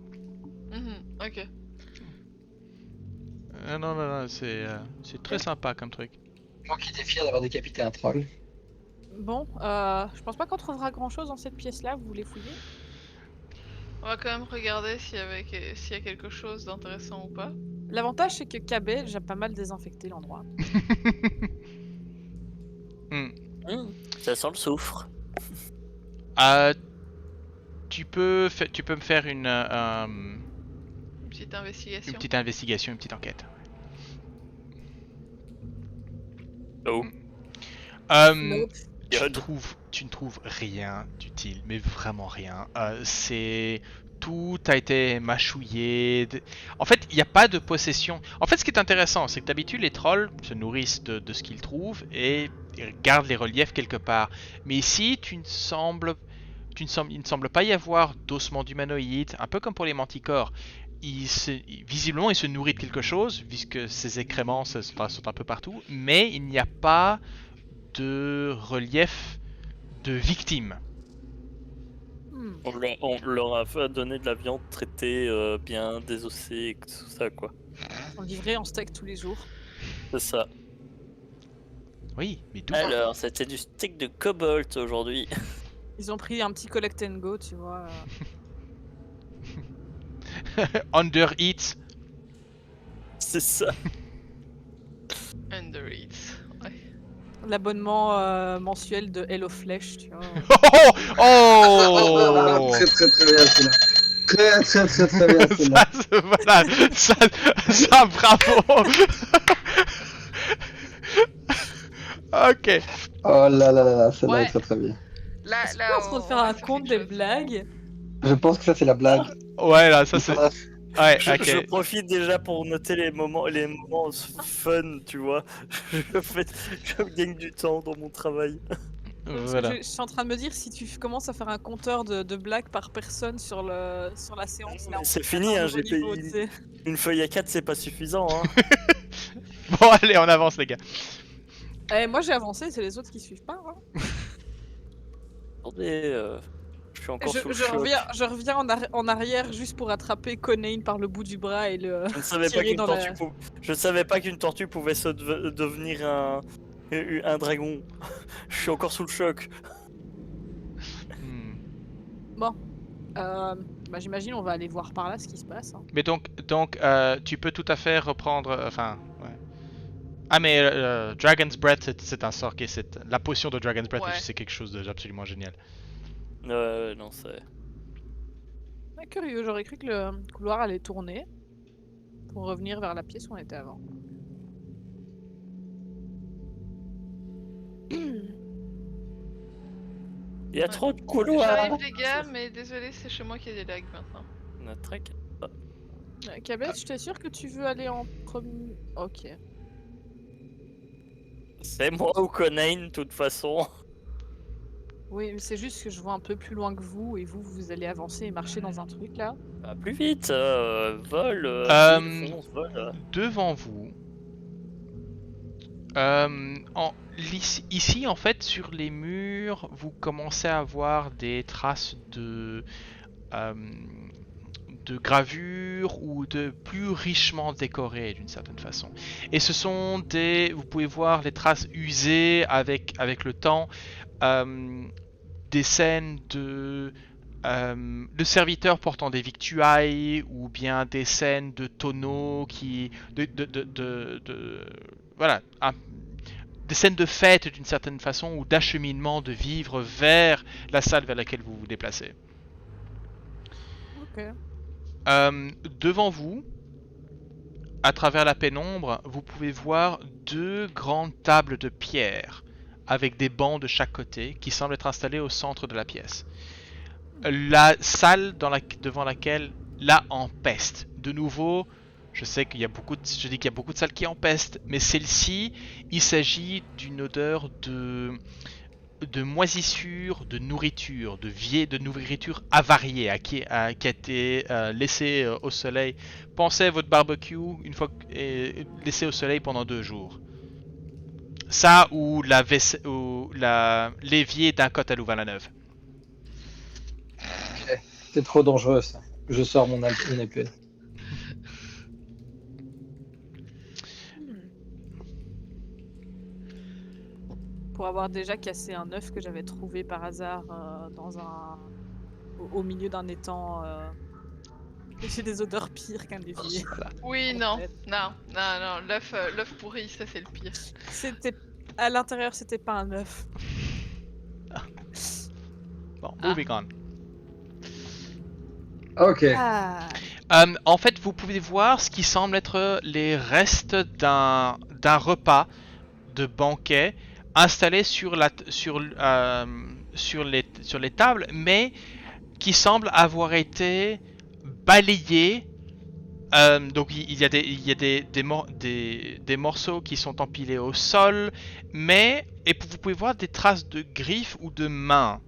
Ok. Non, c'est très sympa comme truc. Moi qui étais fier d'avoir décapité un troll. Bon, je pense pas qu'on trouvera grand chose dans cette pièce-là, vous voulez fouiller? On va quand même regarder s'il y a quelque chose d'intéressant ou pas. L'avantage, c'est que KB, j'ai pas mal désinfecté l'endroit. Ça sent le soufre. Tu peux me faire une Petite investigation. petite investigation, une petite enquête. Oh. Nope. Tu ne trouves rien d'utile, mais vraiment rien. Tout a été mâchouillé. En fait, il n'y a pas de possession. En fait, ce qui est intéressant, c'est que d'habitude, les trolls se nourrissent de ce qu'ils trouvent et gardent les reliefs quelque part. Mais ici, il ne semble pas y avoir d'ossements d'humanoïdes, un peu comme pour les manticores. Visiblement, il se nourrit de quelque chose, puisque ses excréments sont un peu partout, mais il n'y a pas de relief de victimes. On leur a fait donner de la viande traitée, bien désossée et tout ça, quoi. On livrait en steak tous les jours. C'est ça. Oui, mais d'où Alors, c'était du steak de cobalt aujourd'hui. Ils ont pris un petit collect and go, tu vois. Under Eats. C'est ça. Under Eats. Ouais. L'abonnement mensuel de Hello Flesh, tu vois. Oh Très bien celui-là. Très bien celui-là. ça, bravo. Ok. Oh là, celle-là Ouais. est très bien. Là, On est en train de faire un compte des blagues. Je pense que ça c'est la blague. Ouais, là, ça c'est. Ah, Ouais, Je ok. profite déjà pour noter les moments fun, tu vois. Je gagne du temps dans mon travail. Parce que Voilà. je suis en train de me dire, si tu commences à faire un compteur de blagues par personne sur la séance, là, Mais on c'est peut fini, atteindre un hein, nouveau j'ai niveau, payé tu sais. une feuille à 4, c'est pas suffisant. Hein. Bon, allez, on avance, les gars. Eh, moi j'ai avancé, c'est les autres qui suivent pas. Hein. Attendez, je suis encore sous le Je choc. reviens en arrière juste pour attraper Conain par le bout du bras et le Je ne savais pas tirer qu'une dans tortue la... Je savais pas qu'une tortue pouvait devenir un dragon. Je suis encore sous le choc. Hmm. Bon. Bah, j'imagine on va aller voir par là ce qui se passe. Hein. Mais donc tu peux tout à fait reprendre. Enfin, ouais. Ah, mais Dragon's Breath, c'est un sort qui est. La potion de Dragon's Breath, Ouais. c'est quelque chose d'absolument génial. Non, c'est. Ah, curieux, j'aurais cru que le couloir allait tourner pour revenir vers la pièce où on était avant. Il y a Ouais. trop de couloirs. J'arrive les gars, mais désolé, c'est chez moi qu'il y a des lags maintenant. Notre trek. Cabet, je t'assure que tu veux aller en premier. Ok. C'est moi ou Conain, de toute façon. Oui, mais c'est juste que je vois un peu plus loin que vous et vous allez avancer et marcher dans un truc là. Bah, plus vite, vol, vite, fonce, vol. Devant vous, ici en fait sur les murs, vous commencez à avoir des traces euh, de gravures ou de plus richement décorées d'une certaine façon. Et ce sont vous pouvez voir les traces usées avec le temps, des scènes de serviteurs portant des victuailles ou bien des scènes de tonneaux voilà, des scènes de fête d'une certaine façon ou d'acheminement de vivres vers la salle vers laquelle vous vous déplacez. Ok. Devant vous, à travers la pénombre, vous pouvez voir deux grandes tables de pierre avec des bancs de chaque côté qui semblent être installés au centre de la pièce. La salle devant laquelle là empeste. De nouveau, je sais qu'il y a beaucoup de salles qui empestent, mais celle-ci, il s'agit d'une odeur de moisissure, de nourriture, de nourriture avariée qui a été laissée au soleil. Pensez à votre barbecue une fois laissé au soleil pendant 2 jours. Ça ou l'évier d'un côte à Louvain-la-Neuve. C'est trop dangereux ça. Je sors mon épée. Pour avoir déjà cassé un œuf que j'avais trouvé par hasard au milieu d'un étang. J'ai des odeurs pires qu'un évier. Voilà. Oui, non, l'œuf pourri, ça c'est le pire. C'était à l'intérieur, c'était pas un œuf. Bon, moving on. Ok. Ah. En fait, vous pouvez voir ce qui semble être les restes d'un repas de banquet installé sur les tables, mais qui semble avoir été balayé. Donc il y a des morceaux qui sont empilés au sol, et vous pouvez voir des traces de griffes ou de mains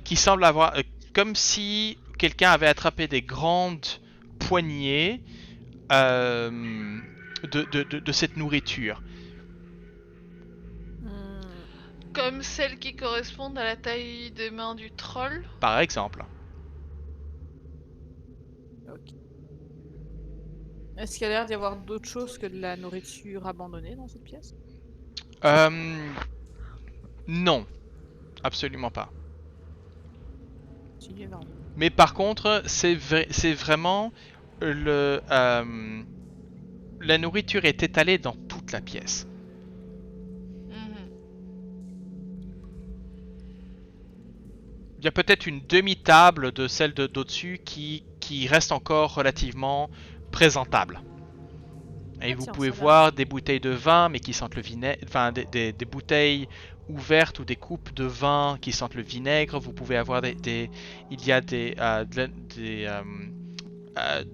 qui semblent avoir comme si quelqu'un avait attrapé des grandes poignées de cette nourriture. Comme celles qui correspondent à la taille des mains du troll. Par exemple. Ok. Est-ce qu'il y a l'air d'y avoir d'autres choses que de la nourriture abandonnée dans cette pièce? Non, absolument pas. Si, énorme. Mais par contre, c'est vraiment la nourriture est étalée dans toute la pièce. Il y a peut-être une demi-table de celle d'au-dessus qui reste encore relativement présentable. Et Ah, vous tiens, pouvez ça a l'air- voir des bouteilles de vin, mais qui sentent le vinaigre. Enfin, des bouteilles ouvertes ou des coupes de vin qui sentent le vinaigre. Vous pouvez avoir il y a de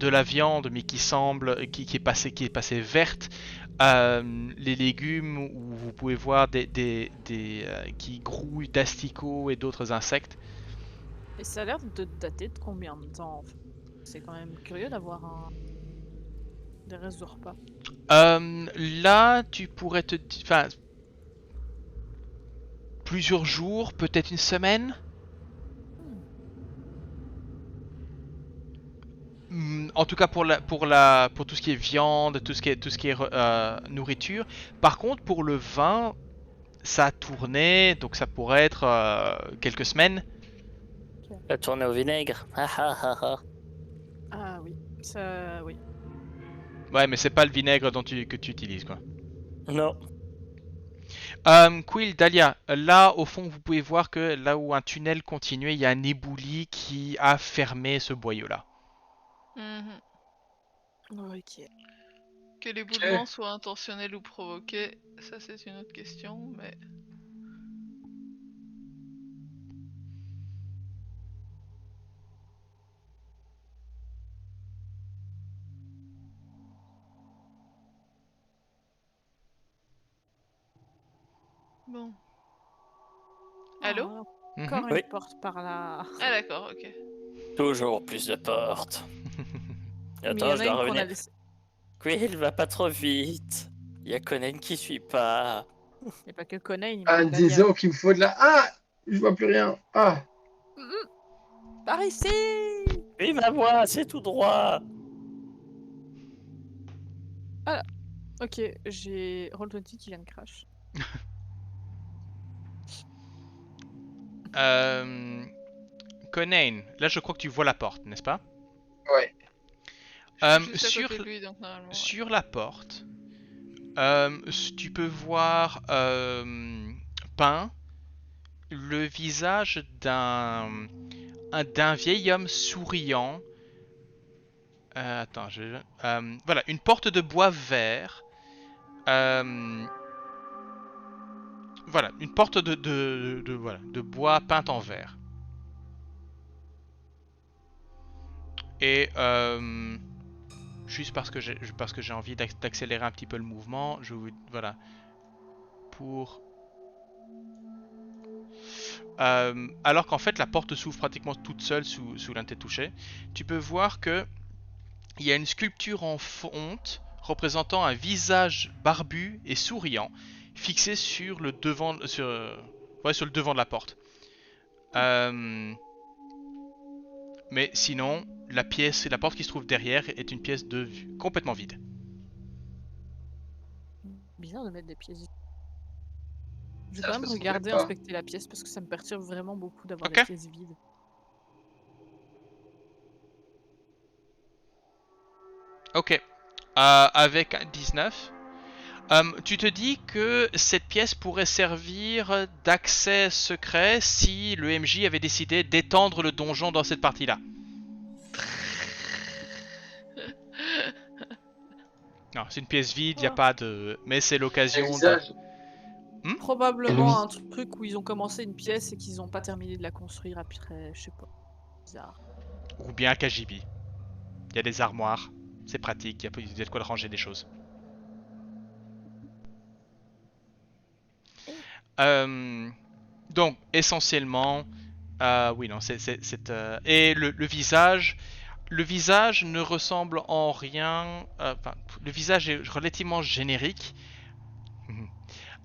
la viande, mais qui semble, qui est passée verte. Les légumes où vous pouvez voir qui grouillent d'asticots et d'autres insectes. Et ça a l'air de dater de combien de temps en fait? C'est quand même curieux d'avoir des restes de repas. Là, tu pourrais enfin, plusieurs jours, peut-être une semaine. En tout cas pour tout ce qui est viande, tout ce qui est nourriture. Par contre, pour le vin, ça a tourné, donc ça pourrait être quelques semaines. La tournée au vinaigre. Ah ah ah ah. Ah oui, ça oui. Ouais, mais c'est pas le vinaigre que tu utilises, quoi. Non. Quill, Dahlia, là au fond vous pouvez voir que là où un tunnel continuait, il y a un éboulis qui a fermé ce boyau-là. Mhm. Ok. Que l'éboulement soit intentionnel ou provoqué, ça c'est une autre question, mais... Bon. Allô? Oh, Mhm. encore Oui. une porte par là. Ah d'accord, ok. Toujours plus de portes. Mais il y Attends, en je a dois une qu'on a revenir. laissée. Quill, va pas trop vite. Il y a Conan qui suit pas. Il n'y a pas que Conan, il Ah, manque Dahlia. disons qu'il me faut de la. Ah! Je vois plus rien. Ah! Par ici! Oui, ma voix, c'est tout droit. Ok, j'ai Roll20 qui vient de crash. Conan, là je crois que tu vois la porte, n'est-ce pas? Ouais. Je suis juste à sur, côté de lui, donc normalement... ouais. sur la porte, tu peux voir peint le visage d'un vieil homme souriant. Attends, voilà, une porte de bois vert. Voilà, une porte voilà, de bois peinte en vert. Et juste parce que j'ai envie d'accélérer un petit peu le mouvement, voilà, pour alors qu'en fait la porte s'ouvre pratiquement toute seule sous l'un de tes touchés. Tu peux voir que il y a une sculpture en fonte représentant un visage barbu et souriant fixé sur le devant sur le devant de la porte. Mais sinon, la porte qui se trouve derrière est une pièce complètement vide. Bizarre de mettre des pièces ici. Je vais Ça, quand je même me regarder, souviens pas. inspecter la pièce parce que ça me perturbe vraiment beaucoup d'avoir Ok. des pièces vides. Ok. Avec un 19. Tu te dis que cette pièce pourrait servir d'accès secret si le MJ avait décidé d'étendre le donjon dans cette partie-là. Non, c'est une pièce vide, il n'y a pas de... Mais c'est Le l'occasion de... visage. Probablement Et un truc où ils ont commencé une pièce et qu'ils n'ont pas terminé de la construire après, je sais pas. Bizarre. Ou bien un KGB. Il y a des armoires, c'est pratique, il y a de quoi ranger des choses. Donc, essentiellement... oui, non, et le visage... Le visage ne ressemble en rien... le visage est relativement générique.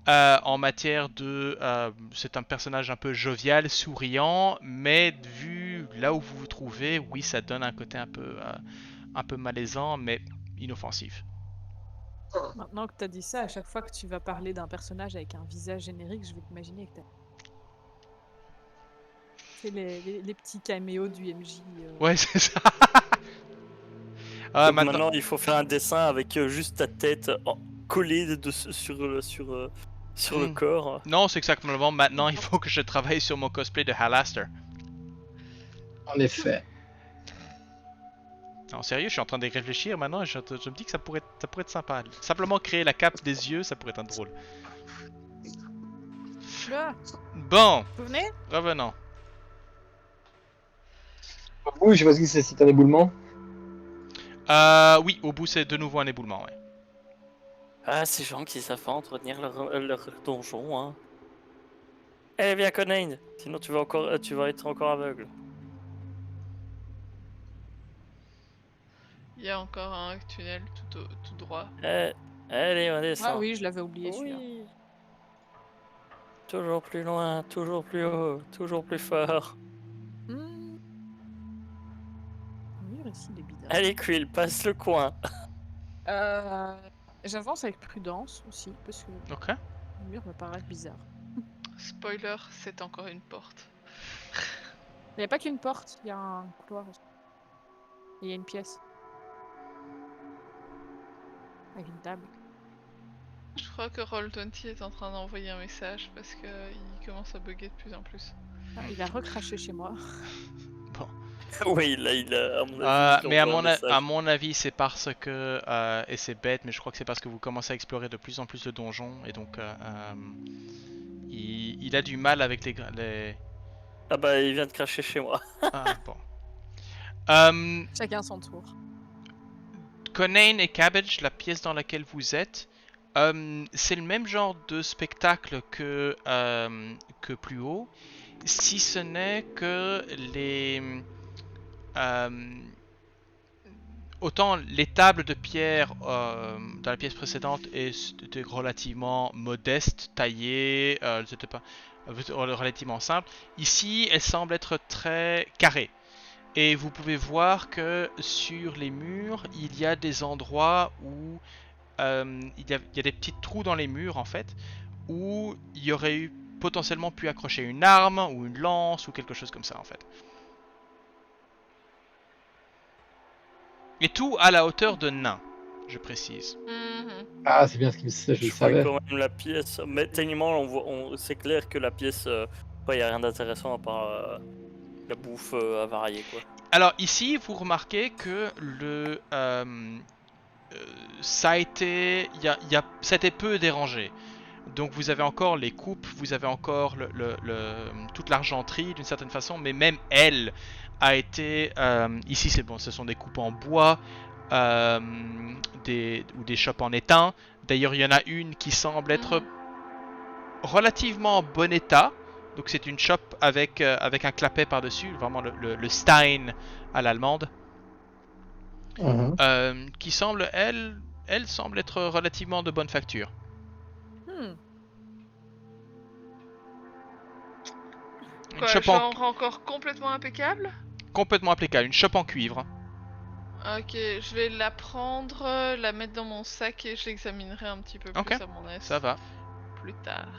En matière de... c'est un personnage un peu jovial, souriant, mais vu là où vous vous trouvez, oui, ça donne un côté un peu malaisant, mais inoffensif. Maintenant que t'as dit ça, à chaque fois que tu vas parler d'un personnage avec un visage générique, je vais t'imaginer que t'as... C'est les petits caméos du MJ. Ouais, c'est ça. Donc Maintenant... maintenant, il faut faire un dessin avec juste ta tête collée sur le corps. Non, c'est exactement maintenant, il faut que je travaille sur mon cosplay de Halaster. En effet. En sérieux, je suis en train d'y réfléchir maintenant et je me dis que ça pourrait être sympa. Simplement créer la cape des yeux, ça pourrait être drôle. Là, Bon, vous venez? revenons. Oui, je sais pas si c'est un éboulement. Oui, au bout c'est de nouveau un éboulement, ouais. Ah, ces gens qui savent pas entretenir leur donjon, hein. Eh viens, Conan, sinon tu vas être encore aveugle. Il y a encore un tunnel tout droit. Eh, allez, on descend. Ah oui, je l'avais oublié celui-là. Oui. Toujours plus loin, toujours plus haut, toujours plus fort. Hmm. Le mur ici, il est bizarre. Allez, Quill, passe le coin. J'avance avec prudence aussi, parce que Ok. le mur me paraît bizarre. Spoiler, c'est encore une porte. Il n'y a pas qu'une porte, il y a un couloir aussi. Et il y a une pièce. Avec une table. Je crois que Roll20 est en train d'envoyer un message parce que il commence à bugger de plus en plus. Ah, il a recraché chez moi. Oui, là, à mon avis, Mais à un message. mon avis, c'est parce que et c'est bête, mais je crois que c'est parce que vous commencez à explorer de plus en plus de donjons et donc il a du mal avec les... Ah bah, il vient de cracher chez moi. Ah, bon. Chacun son tour. Conan et Cabbage, la pièce dans laquelle vous êtes, c'est le même genre de spectacle que plus haut, si ce n'est que autant les tables de pierre dans la pièce précédente étaient relativement modestes, taillées, elles n'étaient pas relativement simples. Ici, elles semblent être très carrées. Et vous pouvez voir que sur les murs, il y a des endroits où il y a des petits trous dans les murs en fait, où il y aurait eu potentiellement pu accrocher une arme ou une lance ou quelque chose comme ça en fait. Et tout à la hauteur de nain, je précise. Mhm. Ah, c'est bien ce qu'il je le Je vois savais. quand même la pièce. Mais techniquement, c'est clair que la pièce, il n'y a rien d'intéressant à part la bouffe avariée, quoi. Alors ici, vous remarquez que ça a été, ça a été peu dérangé. Donc vous avez encore les coupes, vous avez encore toute l'argenterie d'une certaine façon, mais même elle a été... ici c'est bon, ce sont des coupes en bois ou des chopes en étain. D'ailleurs il y en a une qui semble être relativement en bon état. Donc c'est une chope avec un clapet par-dessus, vraiment le Stein à l'allemande. Qui semble, elle semble être relativement de bonne facture. Une Quoi, chope genre encore complètement impeccable? complètement applicable, une chope en cuivre. Ok, je vais la prendre, la mettre dans mon sac et je l'examinerai un petit peu Ok, plus à mon aise. Ça va. Plus tard.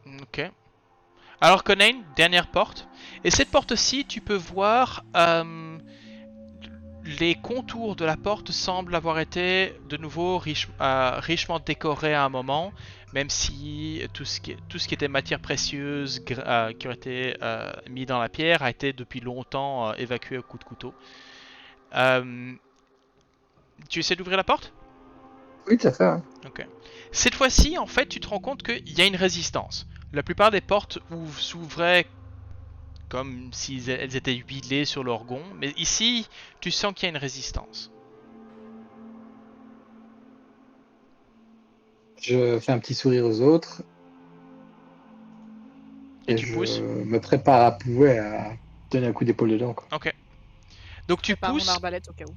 Ok. Alors Conan, dernière porte. Et cette porte-ci, tu peux voir les contours de la porte semblent avoir été de nouveau richement décorés à un moment, même si tout ce qui était matière précieuse qui aurait été mis dans la pierre a été depuis longtemps évacué au coup de couteau. Tu essaies d'ouvrir la porte? Oui, tout à fait. Hein. Ok. Cette fois-ci, en fait, tu te rends compte qu'il y a une résistance. La plupart des portes s'ouvraient comme si elles étaient huilées sur leur gond, mais ici, tu sens qu'il y a une résistance. Je fais un petit sourire aux autres. Et Et tu je pousses. me prépare à pouvoir à donner un coup d'épaule dedans. Quoi. Ok. Donc tu Prépare mon pousses, arbalète au cas où.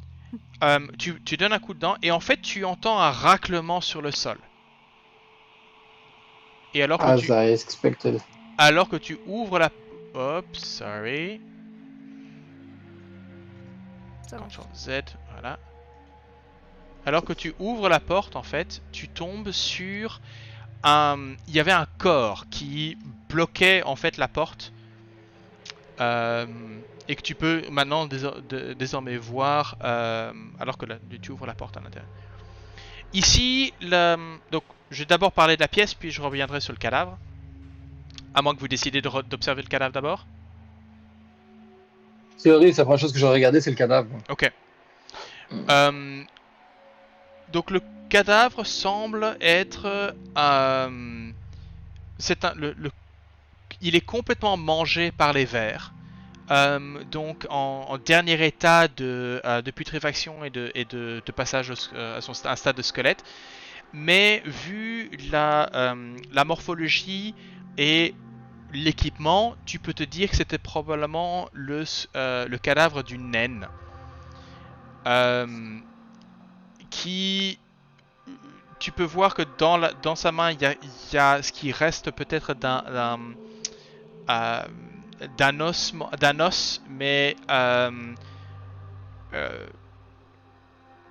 tu donnes un coup dedans, et en fait, tu entends un raclement sur le sol. Et As I expected. alors que tu ouvres la... Hop, sorry. Ça marche. Ctrl Z, voilà. Alors que tu ouvres la porte, en fait, tu tombes sur un... Il y avait un corps qui bloquait, en fait, la porte. Et que tu peux maintenant désormais voir, alors que tu ouvres la porte à l'intérieur. Ici, donc, je vais d'abord parler de la pièce, puis je reviendrai sur le cadavre. À moins que vous décidiez d'observer le cadavre d'abord. Théorie, c'est la première chose que j'aurais regardé, c'est le cadavre. Ok. Donc le cadavre semble être... il est complètement mangé par les vers. Donc en dernier état de putréfaction et de passage à un stade de squelette. Mais vu la morphologie et l'équipement, tu peux te dire que c'était probablement le cadavre d'une naine. Qui... Tu peux voir que dans sa main, il y a ce qui reste peut-être d'un os, mais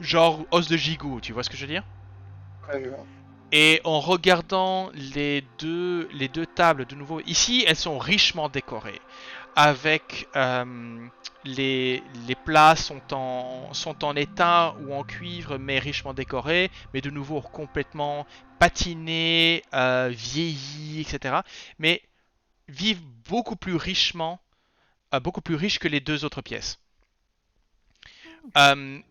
genre os de gigot, tu vois ce que je veux dire? Ouais, je vois. Et en regardant les deux tables de nouveau, ici elles sont richement décorées, avec les plats sont en étain ou en cuivre mais richement décorés, mais de nouveau complètement patinés, vieillis, etc. Mais vivent beaucoup plus riche que les deux autres pièces.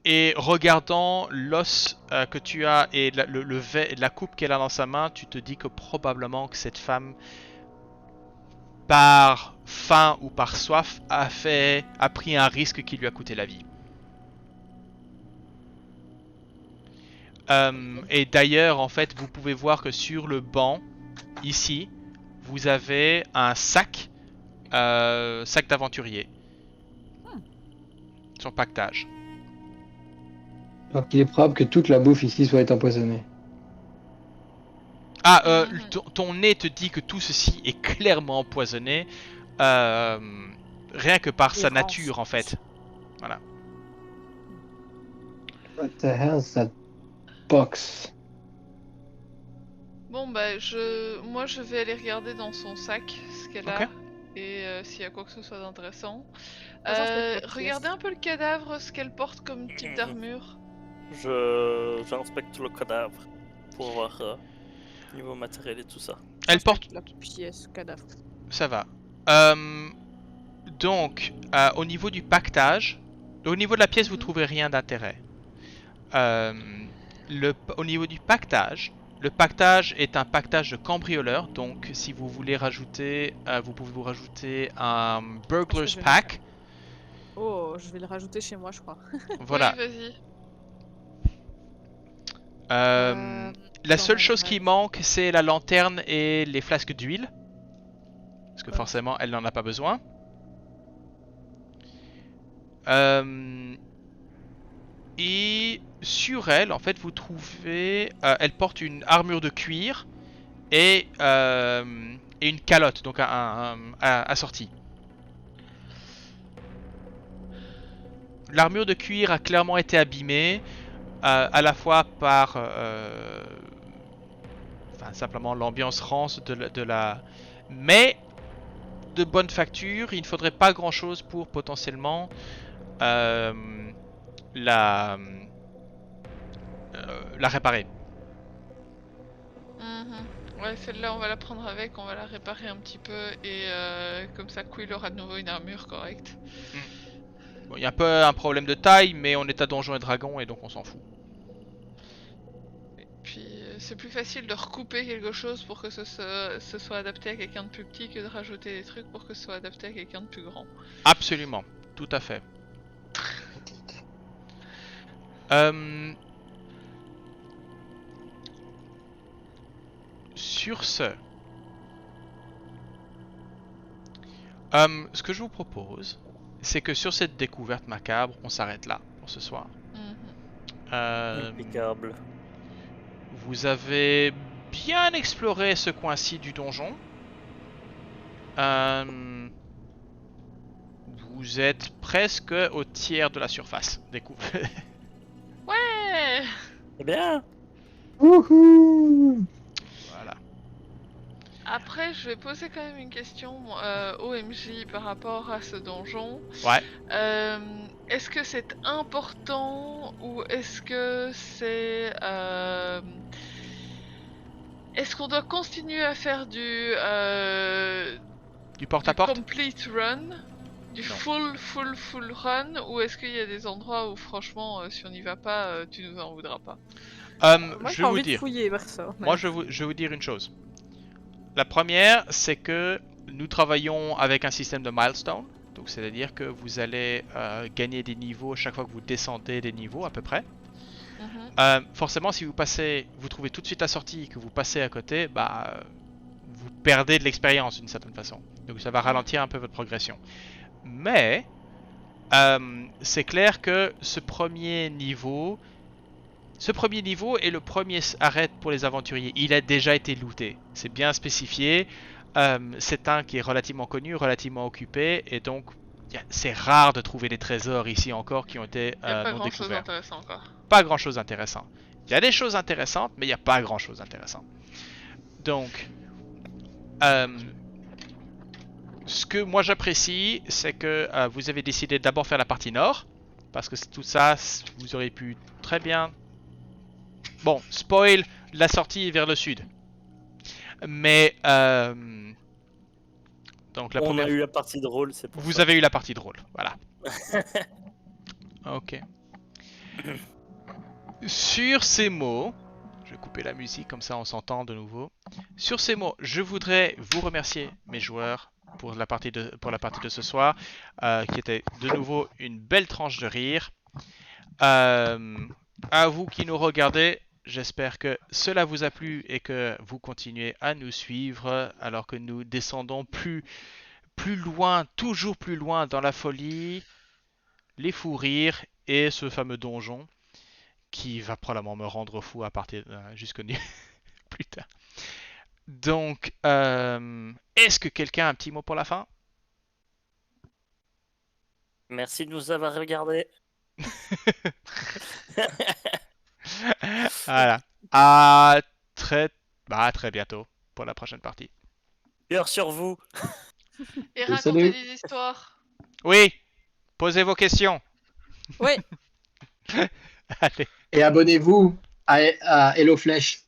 Et regardant l'os que tu as et la coupe qu'elle a dans sa main, tu te dis que probablement que cette femme, par faim ou par soif, a pris un risque qui lui a coûté la vie. Et d'ailleurs, en fait, vous pouvez voir que sur le banc, ici, vous avez un sac d'aventurier. Son pactage. Donc il est probable que toute la bouffe ici soit empoisonnée. Ah, ton nez te dit que tout ceci est clairement empoisonné, rien que par sa nature en fait. Voilà. What the hell is that box? Bon bah moi je vais aller regarder dans son sac ce qu'elle a et s'il y a quoi que ce soit d'intéressant. Regardez un peu le cadavre, ce qu'elle porte comme type d'armure. J'inspecte le cadavre pour voir niveau matériel et tout ça. Elle porte la pièce cadavre. Ça va. Donc, au niveau du pactage, au niveau de la pièce, vous trouvez rien d'intérêt. Au niveau du pactage, le pactage est un pactage de cambrioleur. Donc, si vous voulez rajouter, vous pouvez vous rajouter un burglar's pack. Oh, je vais le rajouter chez moi, je crois. Voilà. Oui, vas-y. La seule chose qui manque, c'est la lanterne et les flasques d'huile. Parce que forcément, elle n'en a pas besoin. Et sur elle, en fait, vous trouvez... elle porte une armure de cuir et une calotte, donc assortie. L'armure de cuir a clairement été abîmée, à la fois par... simplement l'ambiance rance de la... Mais de bonne facture, il ne faudrait pas grand chose pour potentiellement la réparer. Ouais, celle-là on va la prendre avec, on va la réparer un petit peu et comme ça Quill aura de nouveau une armure correcte. Bon, il y a un peu un problème de taille, mais on est à Donjons et Dragons et donc on s'en fout. Et puis c'est plus facile de recouper quelque chose pour que ce soit adapté à quelqu'un de plus petit que de rajouter des trucs pour que ce soit adapté à quelqu'un de plus grand. Absolument, tout à fait. Sur ce, ce que je vous propose, c'est que sur cette découverte macabre, on s'arrête là pour ce soir. Impeccable. Vous avez bien exploré ce coin-ci du donjon. Vous êtes presque au tiers de la surface découverte. Ouais. Eh bien. Wouhou! Voilà. Après, je vais poser quand même une question au MJ par rapport à ce donjon. Ouais. Est-ce que c'est important ou est-ce que c'est... Est-ce qu'on doit continuer à faire du porte-à-porte complete run du Non. full run ou est-ce qu'il y a des endroits où franchement si on n'y va pas tu nous en voudras pas? Moi, Je j'ai vais vous envie de dire. fouiller vers ça. Moi, je vais vous dire une chose. La première, c'est que nous travaillons avec un système de milestone. Donc, c'est-à-dire que vous allez gagner des niveaux chaque fois que vous descendez des niveaux, à peu près. Forcément, si vous trouvez tout de suite la sortie et que vous passez à côté, vous perdez de l'expérience d'une certaine façon. Donc, ça va ralentir un peu votre progression. Mais, c'est clair que ce premier niveau est le premier arrêt pour les aventuriers. Il a déjà été looté. C'est bien spécifié. C'est un qui est relativement connu, relativement occupé, et donc c'est rare de trouver des trésors ici encore qui ont été Il n'y a pas non grand chose découverts. d'intéressant encore. Pas grand chose d'intéressant. Il y a des choses intéressantes, mais il n'y a pas grand chose d'intéressant. Donc, ce que moi j'apprécie, c'est que vous avez décidé d'abord faire la partie nord, parce que tout ça, vous auriez pu très bien. Bon, spoil, la sortie est vers le sud. Mais donc On a eu la partie drôle, c'est pour vous ça. avez eu la partie drôle, voilà. Ok. Sur ces mots, je vais couper la musique comme ça on s'entend de nouveau. Sur ces mots, je voudrais vous remercier mes joueurs pour la partie de ce soir, qui était de nouveau une belle tranche de rire. À vous qui nous regardez, j'espère que cela vous a plu et que vous continuez à nous suivre alors que nous descendons plus loin, toujours plus loin dans la folie, les fous rires et ce fameux donjon qui va probablement me rendre fou à partir jusqu'au plus tard. Donc, est-ce que quelqu'un a un petit mot pour la fin? Merci de nous avoir regardés. Voilà. À très bientôt pour la prochaine partie. Cœur sur vous. Et Salut. raconter des histoires. Oui, posez vos questions. Oui, Allez. Et abonnez-vous à Hello Flash.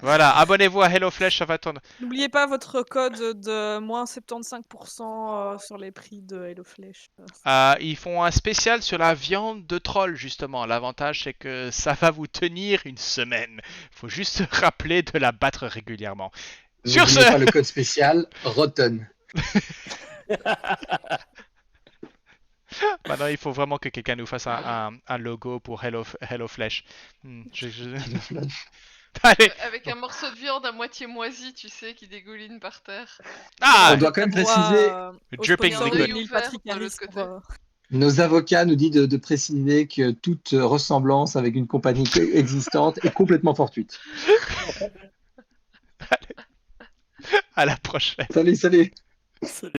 Voilà, abonnez-vous à HelloFlash, ça va tourner. n'oubliez pas votre code de moins 75% sur les prix de HelloFlash. Ils font un spécial sur la viande de troll, justement. L'avantage, c'est que ça va vous tenir une semaine. Faut juste se rappeler de la battre régulièrement. Sur N'oubliez ce, pas le code spécial Rotten. maintenant il faut vraiment que quelqu'un nous fasse un logo pour HelloFlash. Allez. Avec un morceau de viande à moitié moisi, tu sais, qui dégouline par terre. Ah, On doit quand même préciser, Dripping sponsor liquid. de Neil Ouvert Patrick de Harris l'autre côté. pour, nos avocats nous disent de préciser que toute ressemblance avec une compagnie existante est complètement fortuite. À la prochaine. Salut, salut. Salut.